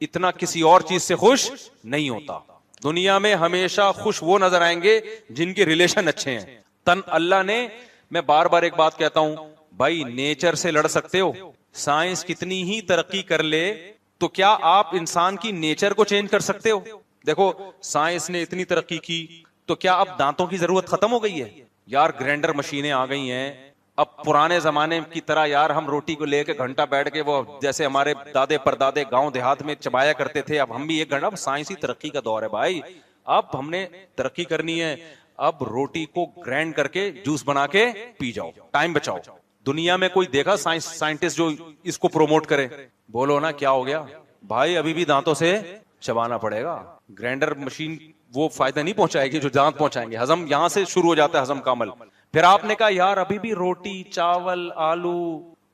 اتنا کسی اور چیز سے خوش نہیں ہوتا. دنیا میں ہمیشہ خوش وہ نظر آئیں گے جن کے ریلیشن اچھے ہیں. تن اللہ نے, میں بار بار ایک بات کہتا ہوں بھائی, نیچر سے لڑ سکتے ہو, سائنس کتنی ہی ترقی کر لے تو کیا آپ انسان کی نیچر کو چینج کر سکتے ہو؟ دیکھو سائنس نے اتنی ترقی کی تو کیا اب دانتوں کی ضرورت ختم ہو گئی ہے؟ یار گرینڈر مشینیں آ گئی ہیں. اب پرانے زمانے کی طرح یار ہم روٹی کو لے کے گھنٹہ بیٹھ کے وہ جیسے ہمارے دادے پردادے گاؤں دیہات میں چبایا کرتے تھے, اب ہم بھی ایک گھنٹہ, اب سائنسی ترقی کا دور ہے بھائی. اب ہم نے ترقی کرنی ہے, اب روٹی کو گرینڈ کر کے جوس بنا کے پی جاؤ, ٹائم بچاؤ. دنیا میں کوئی دیکھا سائنٹسٹ جو اس کو پروموٹ کرے؟ بولو نا کیا ہو گیا بھائی, ابھی بھی دانتوں سے چبانا پڑے گا. گرینڈر مشین وہ فائدہ نہیں پہنچائے گی جو دانت پہنچائیں گے. ہضم یہاں سے شروع ہو جاتا ہے, ہضم کا عمل. پھر آپ نے کہا یار ابھی بھی روٹی چاول آلو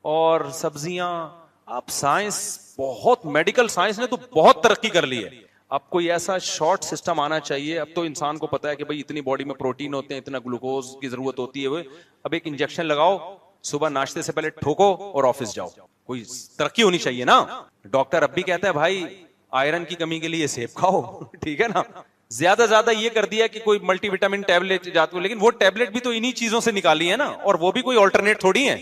اور سبزیاں. اب سائنس بہت, میڈیکل سائنس نے تو بہت ترقی کر لی ہے. اب کوئی ایسا شارٹ سسٹم آنا چاہیے. اب تو انسان کو پتا ہے کہ بھائی اتنی باڈی میں پروٹین ہوتے ہیں, اتنا گلوکوز کی ضرورت ہوتی ہے. اب ایک انجیکشن لگاؤ, صبح ناشتے سے پہلے ٹھوکو اور آفس جاؤ. کوئی ترقی ہونی چاہیے نا. ڈاکٹر اب بھی کہتا ہے بھائی آئرن کی کمی کے لیے سیب کھاؤ, ٹھیک ہے نا. زیادہ زیادہ یہ کر دیا کہ کوئی ملٹی وٹامن ٹیبلٹ جاتے ہو, لیکن وہ ٹیبلٹ بھی تو انہی چیزوں سے نکالی ہے نا, اور وہ بھی کوئی آلٹرنیٹ تھوڑی ہے.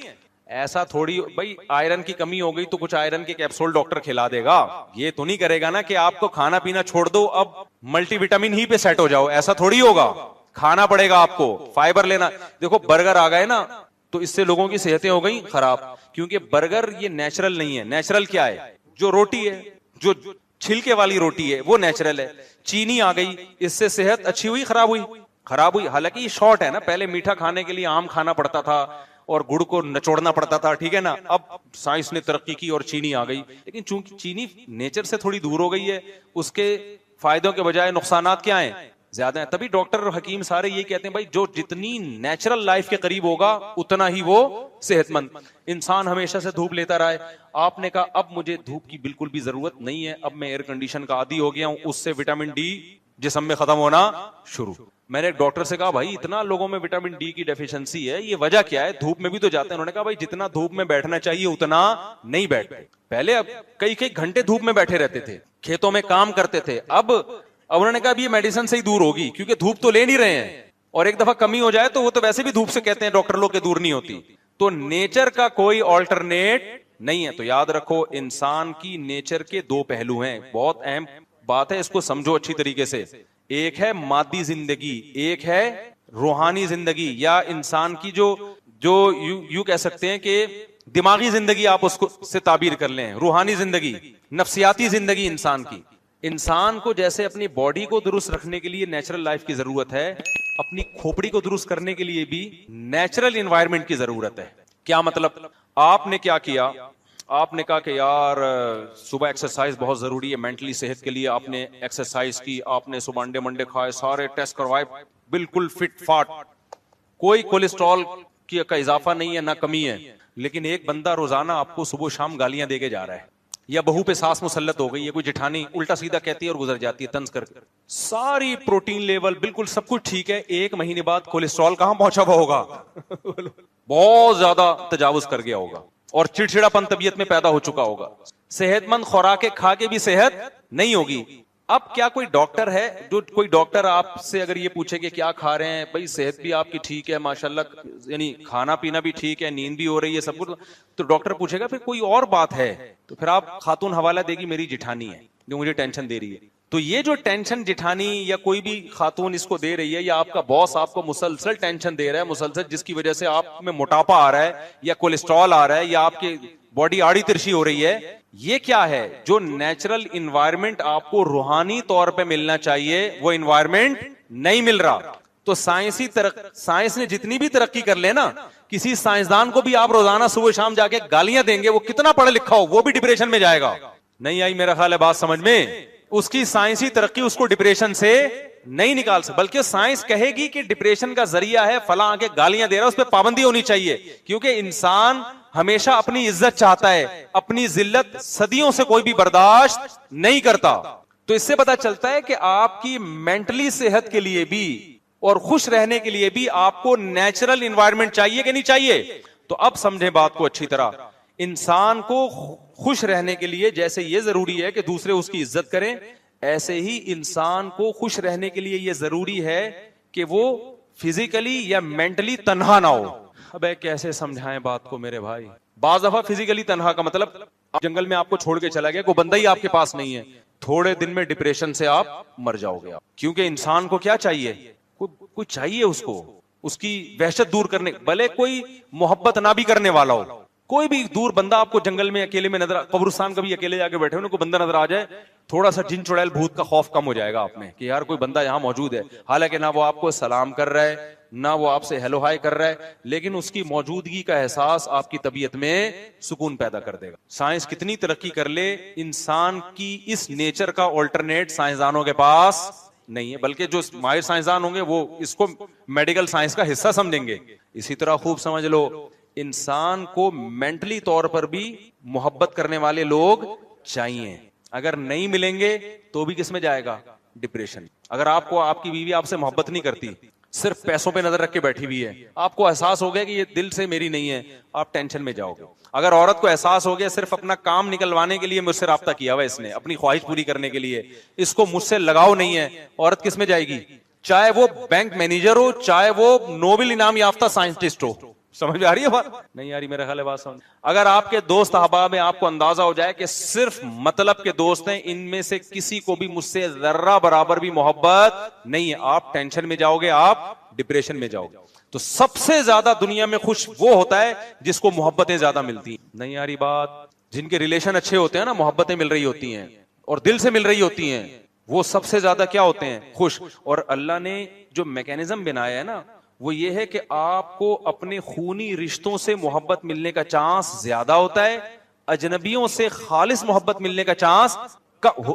ایسا تھوڑی بھائی آئرن کی کمی ہو گئی تو کچھ آئرن کے کیپسول ڈاکٹر کھلا دے گا. یہ تو نہیں کرے گا نا کہ آپ کو کھانا پینا چھوڑ دو اب ملٹی وٹامن ہی پہ سیٹ ہو جاؤ, ایسا تھوڑی ہوگا. کھانا پڑے گا آپ کو, فائبر لینا. دیکھو برگر آ گئے نا تو اس سے لوگوں کی صحتیں ہو گئی خراب, کیونکہ برگر یہ نیچرل نہیں ہے. نیچرل کیا ہے؟ جو روٹی ہے, جو چھلکے والی روٹی ہے وہ نیچرل ہے. چینی آ گئی, اس سے صحت اچھی ہوئی خراب ہوئی؟ خراب ہوئی. حالانکہ یہ شارٹ ہے نا, پہلے میٹھا کھانے کے لیے آم کھانا پڑتا تھا اور گڑ کو نچوڑنا پڑتا تھا, ٹھیک ہے نا. اب سائنس نے ترقی کی اور چینی آ گئی, لیکن چونکہ چینی نیچر سے تھوڑی دور ہو گئی ہے, اس کے فائدوں کے بجائے نقصانات کیا ہیں؟ زیادہ ہیں. تبھی ڈاکٹر اور حکیم سارے یہ کہتے ہیں بھائی جو جتنی نیچرل لائف کے قریب ہوگا اتنا ہی وہ صحت مند. انسان ہمیشہ سے دھوپ لیتا رہا ہے. آپ نے کہا اب مجھے دھوپ کی بالکل بھی ضرورت نہیں ہے, اب میں ایئر کنڈیشن کا عادی ہو گیا ہوں, اس سے وٹامن ڈی جسم میں ختم ہونا شروع. میں نے ایک ڈاکٹر سے کہا بھائی اتنا لوگوں میں وٹامن ڈی کی ڈیفیشنسی ہے, یہ وجہ کیا ہے؟ دھوپ میں بھی تو جاتے ہیں. انہوں نے کہا بھائی جتنا دھوپ میں بیٹھنا چاہیے اتنا نہیں بیٹھتے. پہلے اب کئی کئی گھنٹے دھوپ میں بیٹھے رہتے تھے, کھیتوں میں کام کرتے تھے. اب انہوں نے کہا یہ میڈیسن سے ہی دور ہوگی, کیونکہ دھوپ تو لے نہیں رہے ہیں, اور ایک دفعہ کمی ہو جائے تو وہ تو ویسے بھی دھوپ سے کہتے ہیں ڈاکٹر لوگ کے دور نہیں ہوتی. تو نیچر کا کوئی آلٹرنیٹ نہیں ہے. تو یاد رکھو انسان کی نیچر کے دو پہلو ہیں, بہت اہم بات ہے, اس کو سمجھو اچھی طریقے سے. ایک ہے مادی زندگی, ایک ہے روحانی زندگی, یا انسان کی جو یوں کہہ سکتے ہیں کہ دماغی زندگی, آپ اس کو سے تعبیر کر لیں. روحانی زندگی, نفسیاتی زندگی انسان کی. انسان کو جیسے اپنی باڈی کو درست رکھنے کے لیے نیچرل لائف کی ضرورت ہے, اپنی کھوپڑی کو درست کرنے کے لیے بھی نیچرل انوائرمنٹ کی ضرورت ہے. کیا مطلب؟ آپ نے کیا کیا؟ آپ نے کہا کہ یار صبح ایکسرسائز بہت ضروری ہے مینٹلی صحت کے لیے. آپ نے ایکسرسائز کی, آپ نے صبح انڈے منڈے کھائے, سارے ٹیسٹ کروائے, بالکل فٹ فاٹ, کوئی کولیسٹرول کا اضافہ نہیں ہے نہ کمی ہے. لیکن ایک بندہ روزانہ آپ کو صبح شام گالیاں دے کے جا رہا ہے, یا بہو پہ ساس مسلط ہو گئی ہے, کوئی جٹھانی الٹا سیدھا کہتی ہے اور گزر جاتی ہے طنز کر کے, ساری پروٹین لیول بالکل سب کچھ ٹھیک ہے, 1 مہینے بعد کولیسٹرول کہاں پہنچا ہوا ہوگا؟ بہت زیادہ تجاوز کر گیا ہوگا, اور چڑچڑا پن طبیعت میں پیدا ہو چکا ہوگا. صحت مند خوراکیں کھا کے بھی صحت نہیں ہوگی. اب کیا کوئی ڈاکٹر ہے جو کوئی ڈاکٹر آپ سے اگر یہ پوچھے کہ کیا کھا رہے ہیں بھائی, صحت بھی آپ کی ٹھیک ہے ماشاءاللہ, یعنی کھانا پینا بھی ٹھیک ہے, نیند بھی ہو رہی ہے, سب کچھ, تو ڈاکٹر پوچھے گا پھر کوئی اور بات ہے, تو پھر آپ خاتون حوالہ دے گی میری جٹھانی ہے جو مجھے ٹینشن دے رہی ہے. تو یہ جو ٹینشن جٹھانی یا کوئی بھی خاتون اس کو دے رہی ہے, یا آپ کا باس آپ کو مسلسل ٹینشن دے رہا ہے مسلسل, جس کی وجہ سے آپ میں موٹاپا آ رہا ہے یا کولیسٹرول آ رہا ہے یا آپ کی باڈی آڑی ترشی ہو رہی ہے, یہ کیا ہے؟ جو نیچرل انوائرمنٹ آپ کو روحانی طور پہ ملنا چاہیے وہ انوائرمنٹ نہیں مل رہا. تو سائنس نے جتنی بھی ترقی کر لے نا, کسی سائنسدان کو بھی آپ روزانہ صبح شام جا کے گالیاں دیں گے, وہ کتنا پڑھا لکھا ہو وہ بھی ڈپریشن میں جائے گا. نہیں آئی میرا خیال ہے بات سمجھ میں؟ اس کی سائنسی ترقی اس کو ڈپریشن سے نہیں نکال سکتی, بلکہ سائنس کہے گی کہ ڈپریشن کا ذریعہ ہے فلاں آ کے گالیاں دے رہا ہے, اس پہ پابندی ہونی چاہیے, کیونکہ انسان ہمیشہ اپنی عزت چاہتا ہے, اپنی ذلت صدیوں سے کوئی بھی برداشت نہیں کرتا. تو اس سے پتا چلتا ہے کہ آپ کی مینٹلی صحت کے لیے بھی اور خوش رہنے کے لیے بھی آپ کو نیچرل انوائرمنٹ چاہیے کہ نہیں چاہیے. تو اب سمجھیں بات کو اچھی طرح, انسان کو خوش رہنے کے لیے جیسے یہ ضروری ہے کہ دوسرے اس کی عزت کریں، ایسے ہی انسان کو خوش رہنے کے لیے یہ ضروری ہے کہ وہ فزیکلی یا مینٹلی تنہا نہ ہو. ابے کیسے سمجھائیں بات کو میرے بھائی. بعض دفعہ فزیکلی تنہا کا مطلب جنگل میں آپ کو چھوڑ کے چلا گیا، کوئی بندہ ہی آپ کے پاس نہیں ہے، تھوڑے دن میں ڈپریشن سے آپ مر جاؤ گے. کیونکہ انسان کو کیا چاہیے؟ کوئی چاہیے اس کو، اس کی وحشت دور کرنے، بھلے کوئی محبت نہ بھی کرنے والا ہو. کوئی بھی دور بندہ آپ کو جنگل میں اکیلے میں نظر، قبرستان کبھی اکیلے جا کے بیٹھے ہو، کوئی بندہ نظر آ جائے، تھوڑا سا جن چڑیل بھوت کا خوف کم ہو جائے گا آپ میں کہ یار کوئی بندہ یہاں موجود ہے. حالانکہ نہ وہ آپ کو سلام کر رہا ہے، نہ وہ آپ سے ہیلو ہائی کر رہا ہے، لیکن اس کی موجودگی کا احساس آپ کی طبیعت میں سکون پیدا کر دے گا. سائنس کتنی ترقی کر لے، انسان کی اس نیچر کا آلٹرنیٹ سائنسدانوں کے پاس نہیں ہے، بلکہ جو ماہر سائنسدان ہوں گے وہ اس کو میڈیکل سائنس کا حصہ سمجھیں گے. اسی طرح خوب سمجھ لو، انسان کو مینٹلی طور پر بھی محبت کرنے والے لوگ چاہیے. اگر نہیں ملیں گے تو بھی کس میں جائے گا؟ ڈپریشن. اگر آپ کو آپ کی بیوی آپ سے محبت نہیں کرتی، صرف پیسوں پہ نظر رکھ کے بیٹھی ہوئی ہے، آپ کو احساس ہو گیا کہ یہ دل سے میری نہیں ہے، آپ ٹینشن میں جاؤ گے. اگر عورت کو احساس ہو گیا صرف اپنا کام نکلوانے کے لیے مجھ سے رابطہ کیا ہوا اس نے، اپنی خواہش پوری کرنے کے لیے، اس کو مجھ سے لگاؤ نہیں ہے، عورت کس میں جائے گی؟ چاہے وہ بینک مینیجر ہو، چاہے وہ نوبل انعام یافتہ سائنٹسٹ ہو. سمجھ میں آ رہی ہے بات؟ نہیں آ رہی میرا خیال ہے بات سمجھ. اگر آپ کے دوست احباب میں آپ کو اندازہ ہو جائے کہ صرف مطلب کے دوست ہیں، ان میں سے کسی کو بھی مجھ سے ذرہ برابر بھی محبت نہیں ہے، آپ ٹینشن میں جاؤ گے، آپ ڈپریشن میں جاؤ گے. تو سب سے زیادہ دنیا میں خوش وہ ہوتا ہے جس کو محبتیں زیادہ ملتی ہیں. نہیں آ رہی بات؟ جن کے ریلیشن اچھے ہوتے ہیں نا، محبتیں مل رہی ہوتی ہیں اور دل سے مل رہی ہوتی ہیں، وہ سب سے زیادہ کیا ہوتے ہیں؟ خوش. اور اللہ نے جو میکینزم بنایا ہے نا، وہ یہ ہے کہ آپ کو اپنے خونی رشتوں سے محبت ملنے کا چانس زیادہ ہوتا ہے، اجنبیوں سے خالص محبت ملنے کا چانس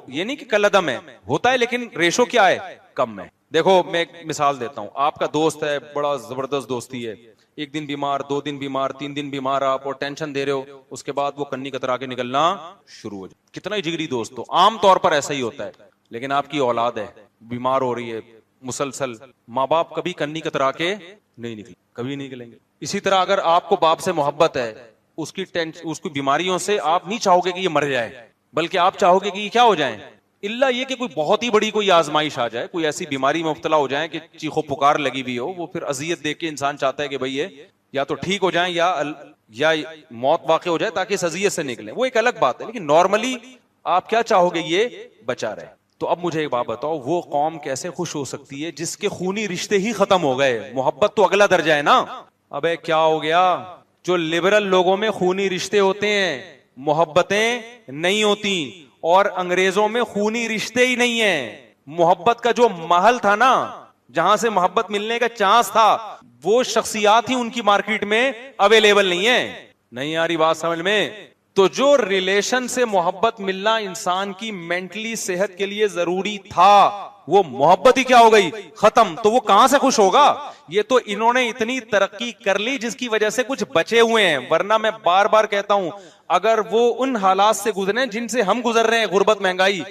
یہ نہیں کہ کلعدم ہے، ہوتا ہے لیکن ریشو کیا ہے؟ کم ہے. دیکھو میں ایک مثال دیتا ہوں. آپ کا دوست ہے، بڑا زبردست دوستی ہے، ایک دن بیمار، 2 دن بیمار، 3 دن بیمار، آپ اور ٹینشن دے رہے ہو، اس کے بعد وہ کنی کترا کے نکلنا شروع ہو جائے. کتنا ہی جگری دوست ہو، عام طور پر ایسا ہی ہوتا ہے. لیکن آپ کی اولاد ہے، بیمار ہو رہی ہے مسلسل، ماں باپ کبھی کنی کترا کے نہیں نکلے، کبھی نہیں نکلیں گے. اسی طرح اگر آپ کو باپ سے محبت ہے، اس کی بیماریوں سے آپ نہیں چاہو گے کہ یہ مر جائے، بلکہ آپ چاہو گے کہ یہ کیا ہو جائیں، اللہ یہ کہ کوئی بہت ہی بڑی کوئی آزمائش آ جائے، کوئی ایسی بیماری میں مبتلا ہو جائیں کہ چیخو پکار لگی ہوئی ہو، وہ پھر اذیت دیکھ کے انسان چاہتا ہے کہ بھئی یہ یا تو ٹھیک ہو جائیں یا موت واقع ہو جائے تاکہ اس اذیت سے نکلیں. وہ ایک الگ بات ہے، لیکن نارملی آپ کیا چاہو گے؟ یہ بچا رہے. تو اب مجھے ایک بات بتاؤ، وہ قوم کیسے خوش ہو سکتی ہے جس کے خونی رشتے ہی ختم ہو گئے؟ محبت تو اگلا درجہ ہے نا. ابے کیا ہو گیا؟ جو لبرل لوگوں میں خونی رشتے ہوتے ہیں، محبتیں نہیں ہوتی، اور انگریزوں میں خونی رشتے ہی نہیں ہیں. محبت کا جو محل تھا نا، جہاں سے محبت ملنے کا چانس تھا، وہ شخصیات ہی ان کی مارکیٹ میں اویلیبل نہیں ہے. نہیں آ رہی بات سمجھ میں؟ تو جو ریلیشن سے محبت ملنا انسان کی مینٹلی صحت کے لیے ضروری تھا، وہ محبت ہی کیا ہو گئی؟ ختم. تو وہ کہاں سے خوش ہوگا؟ یہ تو انہوں نے اتنی ترقی کر لی جس کی وجہ سے کچھ بچے ہوئے ہیں، ورنہ میں بار بار کہتا ہوں اگر وہ ان حالات سے گزرے جن سے ہم گزر رہے ہیں، غربت، مہنگائی،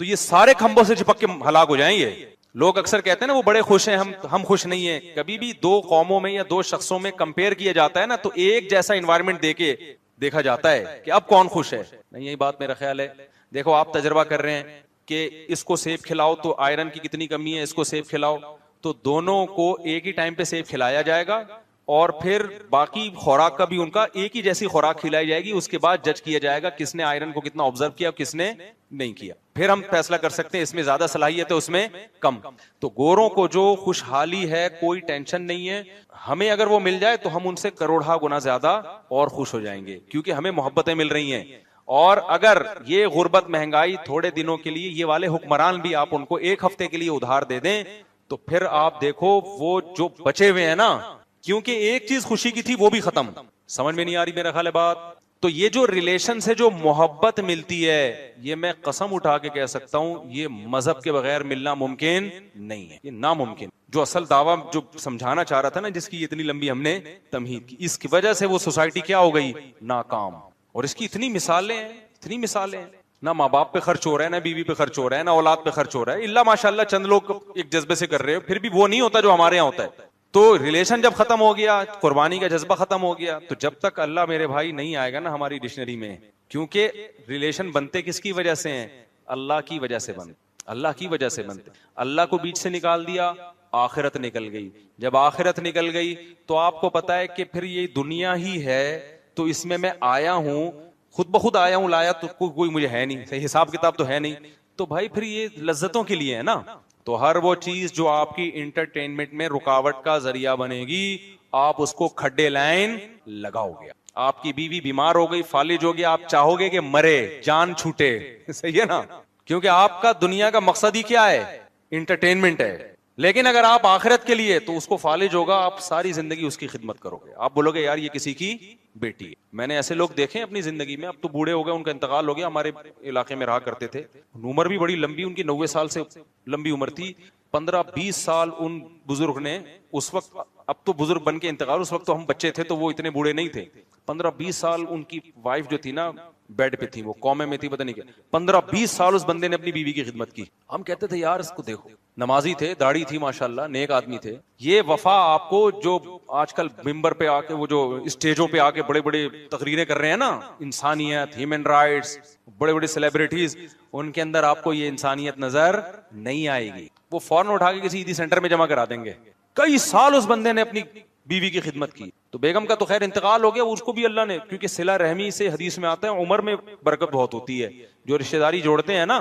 تو یہ سارے کھمبوں سے چپک کے ہلاک ہو جائیں. یہ لوگ اکثر کہتے ہیں نا وہ بڑے خوش ہیں، ہم خوش نہیں ہیں. کبھی بھی 2 قوموں میں یا 2 شخصوں میں کمپیئر کیا جاتا ہے نا، تو ایک جیسا انوائرمنٹ دے کے دیکھا جاتا ہے کہ اب کون خوش ہے. نہیں یہی بات میرا خیال ہے. دیکھو آپ تجربہ کر رہے ہیں کہ اس کو سیب کھلاؤ تو آئرن کی کتنی کمی ہے، اس کو سیب کھلاؤ تو دونوں کو ایک ہی ٹائم پہ سیب کھلایا جائے گا، اور پھر باقی خوراک کا بھی ان کا ایک ہی جیسی خوراک کھلائی جائے گی. اس کے بعد جج کیا جائے گا کس نے آئرن کو کتنا آبزرو کیا اور کس نے نہیں کیا. پھر ہم فیصلہ کر سکتے ہیں اس میں زیادہ صلاحیت ہے، اس میں کم. تو گوروں کو جو خوشحالی ہے، کوئی ٹینشن نہیں ہے، ہمیں اگر وہ مل جائے تو ہم ان سے کروڑا گنا زیادہ اور خوش ہو جائیں گے، کیونکہ ہمیں محبتیں مل رہی ہیں. اور اگر یہ غربت، مہنگائی تھوڑے دنوں کے لیے، یہ والے حکمران بھی آپ ان کو 1 ہفتے کے لیے ادھار دے دیں، تو پھر آپ دیکھو وہ جو بچے ہوئے ہیں نا، کیونکہ ایک چیز خوشی کی تھی وہ بھی ختم. سمجھ میں نہیں آ رہی میرا خیال ہے بات؟ تو یہ جو ریلیشن سے جو محبت ملتی ہے، یہ میں قسم اٹھا کے کہہ سکتا ہوں یہ مذہب کے بغیر ملنا ممکن نہیں ہے، یہ ناممکن. جو اصل دعویٰ جو سمجھانا چاہ رہا تھا نا، جس کی اتنی لمبی ہم نے تمہید کی، اس کی وجہ سے وہ سوسائٹی کیا ہو گئی؟ ناکام. اور اس کی اتنی مثالیں ہیں، اتنی مثالیں ہیں. نہ ماں باپ پہ خرچ ہو رہا ہے، نہ بیوی پہ خرچ ہو رہا ہے، نہ اولاد پہ خرچ ہو رہا ہے. اللہ ماشاء اللہ چند لوگ ایک جذبے سے کر رہے ہیں، پھر بھی وہ نہیں ہوتا جو ہمارے یہاں ہوتا ہے. تو ریلیشن جب ختم ہو گیا, قربانی کا جذبہ ختم ہو گیا, تو جب تک اللہ میرے بھائی نہیں آئے گا نا ہماری ڈکشنری میں, کیونکہ ریلیشن بنتے کس کی وجہ سے ہیں؟ اللہ کی وجہ سے بنتے, اللہ کی وجہ سے بنتے. اللہ کو بیچ سے نکال دیا, آخرت نکل گئی. جب آخرت نکل گئی تو آپ کو پتا ہے کہ پھر یہ دنیا ہی ہے, تو اس میں آیا ہوں, خود بخود آیا ہوں, لایا تو کوئی مجھے ہے نہیں, صحیح حساب کتاب تو ہے نہیں, تو بھائی پھر یہ لذتوں کے لیے ہے نا. تو ہر وہ چیز جو آپ کی انٹرٹینمنٹ میں رکاوٹ کا ذریعہ بنے گی, آپ اس کو کھڈے لائن لگاؤ گے. آپ کی بیوی بیمار ہو گئی, فالج ہو گیا, آپ چاہو گے کہ مرے, جان چھوٹے, صحیح ہے نا, کیونکہ آپ کا دنیا کا مقصد ہی کیا ہے؟ انٹرٹینمنٹ ہے. لیکن اگر آپ آخرت کے لیے, تو اس کو فالج ہوگا, آپ ساری زندگی اس کی خدمت کرو گے. آپ بولو گے یار یہ کسی کی بیٹی ہے. میں نے ایسے لوگ دیکھے اپنی زندگی میں, اب تو بوڑھے ہو گئے, ان کا انتقال ہو گیا, ہمارے علاقے میں رہا کرتے تھے, عمر بھی بڑی لمبی, ان کی 90 سال سے لمبی عمر تھی. 15-20 سال ان بزرگ نے, اس وقت, اب تو بزرگ بن کے انتقال, اس وقت تو ہم بچے تھے تو وہ اتنے بوڑھے نہیں تھے. 15-20 سال ان کی وائف جو تھی نا بیڈ پہ تھی, وہ کومے میں تھی, پتہ نہیں کیا, 15-20 سال اس بندے نے اپنی بیوی کی خدمت کی. ہم کہتے تھے یار اس کو دیکھو, نمازی تھے, داڑھی تھی ماشاءاللہ, نیک آدمی تھے. یہ وفا آپ کو جو آج کل ممبر پہ آ کے, وہ جو اسٹیجوں پہ آ کے بڑے بڑے تقریریں کر رہے ہیں نا, انسانیت, ہیومن رائٹس, بڑے بڑے سیلیبریٹیز, ان کے اندر آپ کو یہ انسانیت نظر نہیں آئے گی. وہ فوراً اٹھا کے کسی عیدی سینٹر میں جمع کرا دیں گے. کئی سال اس بندے نے اپنی بیوی کی خدمت کی. تو بیگم کا تو خیر انتقال ہو گیا, اس کو بھی اللہ نے, کیونکہ صلہ رحمی سے حدیث میں آتا ہے عمر میں برکت بہت ہوتی ہے. جو رشتہ داری جوڑتے ہیں نا,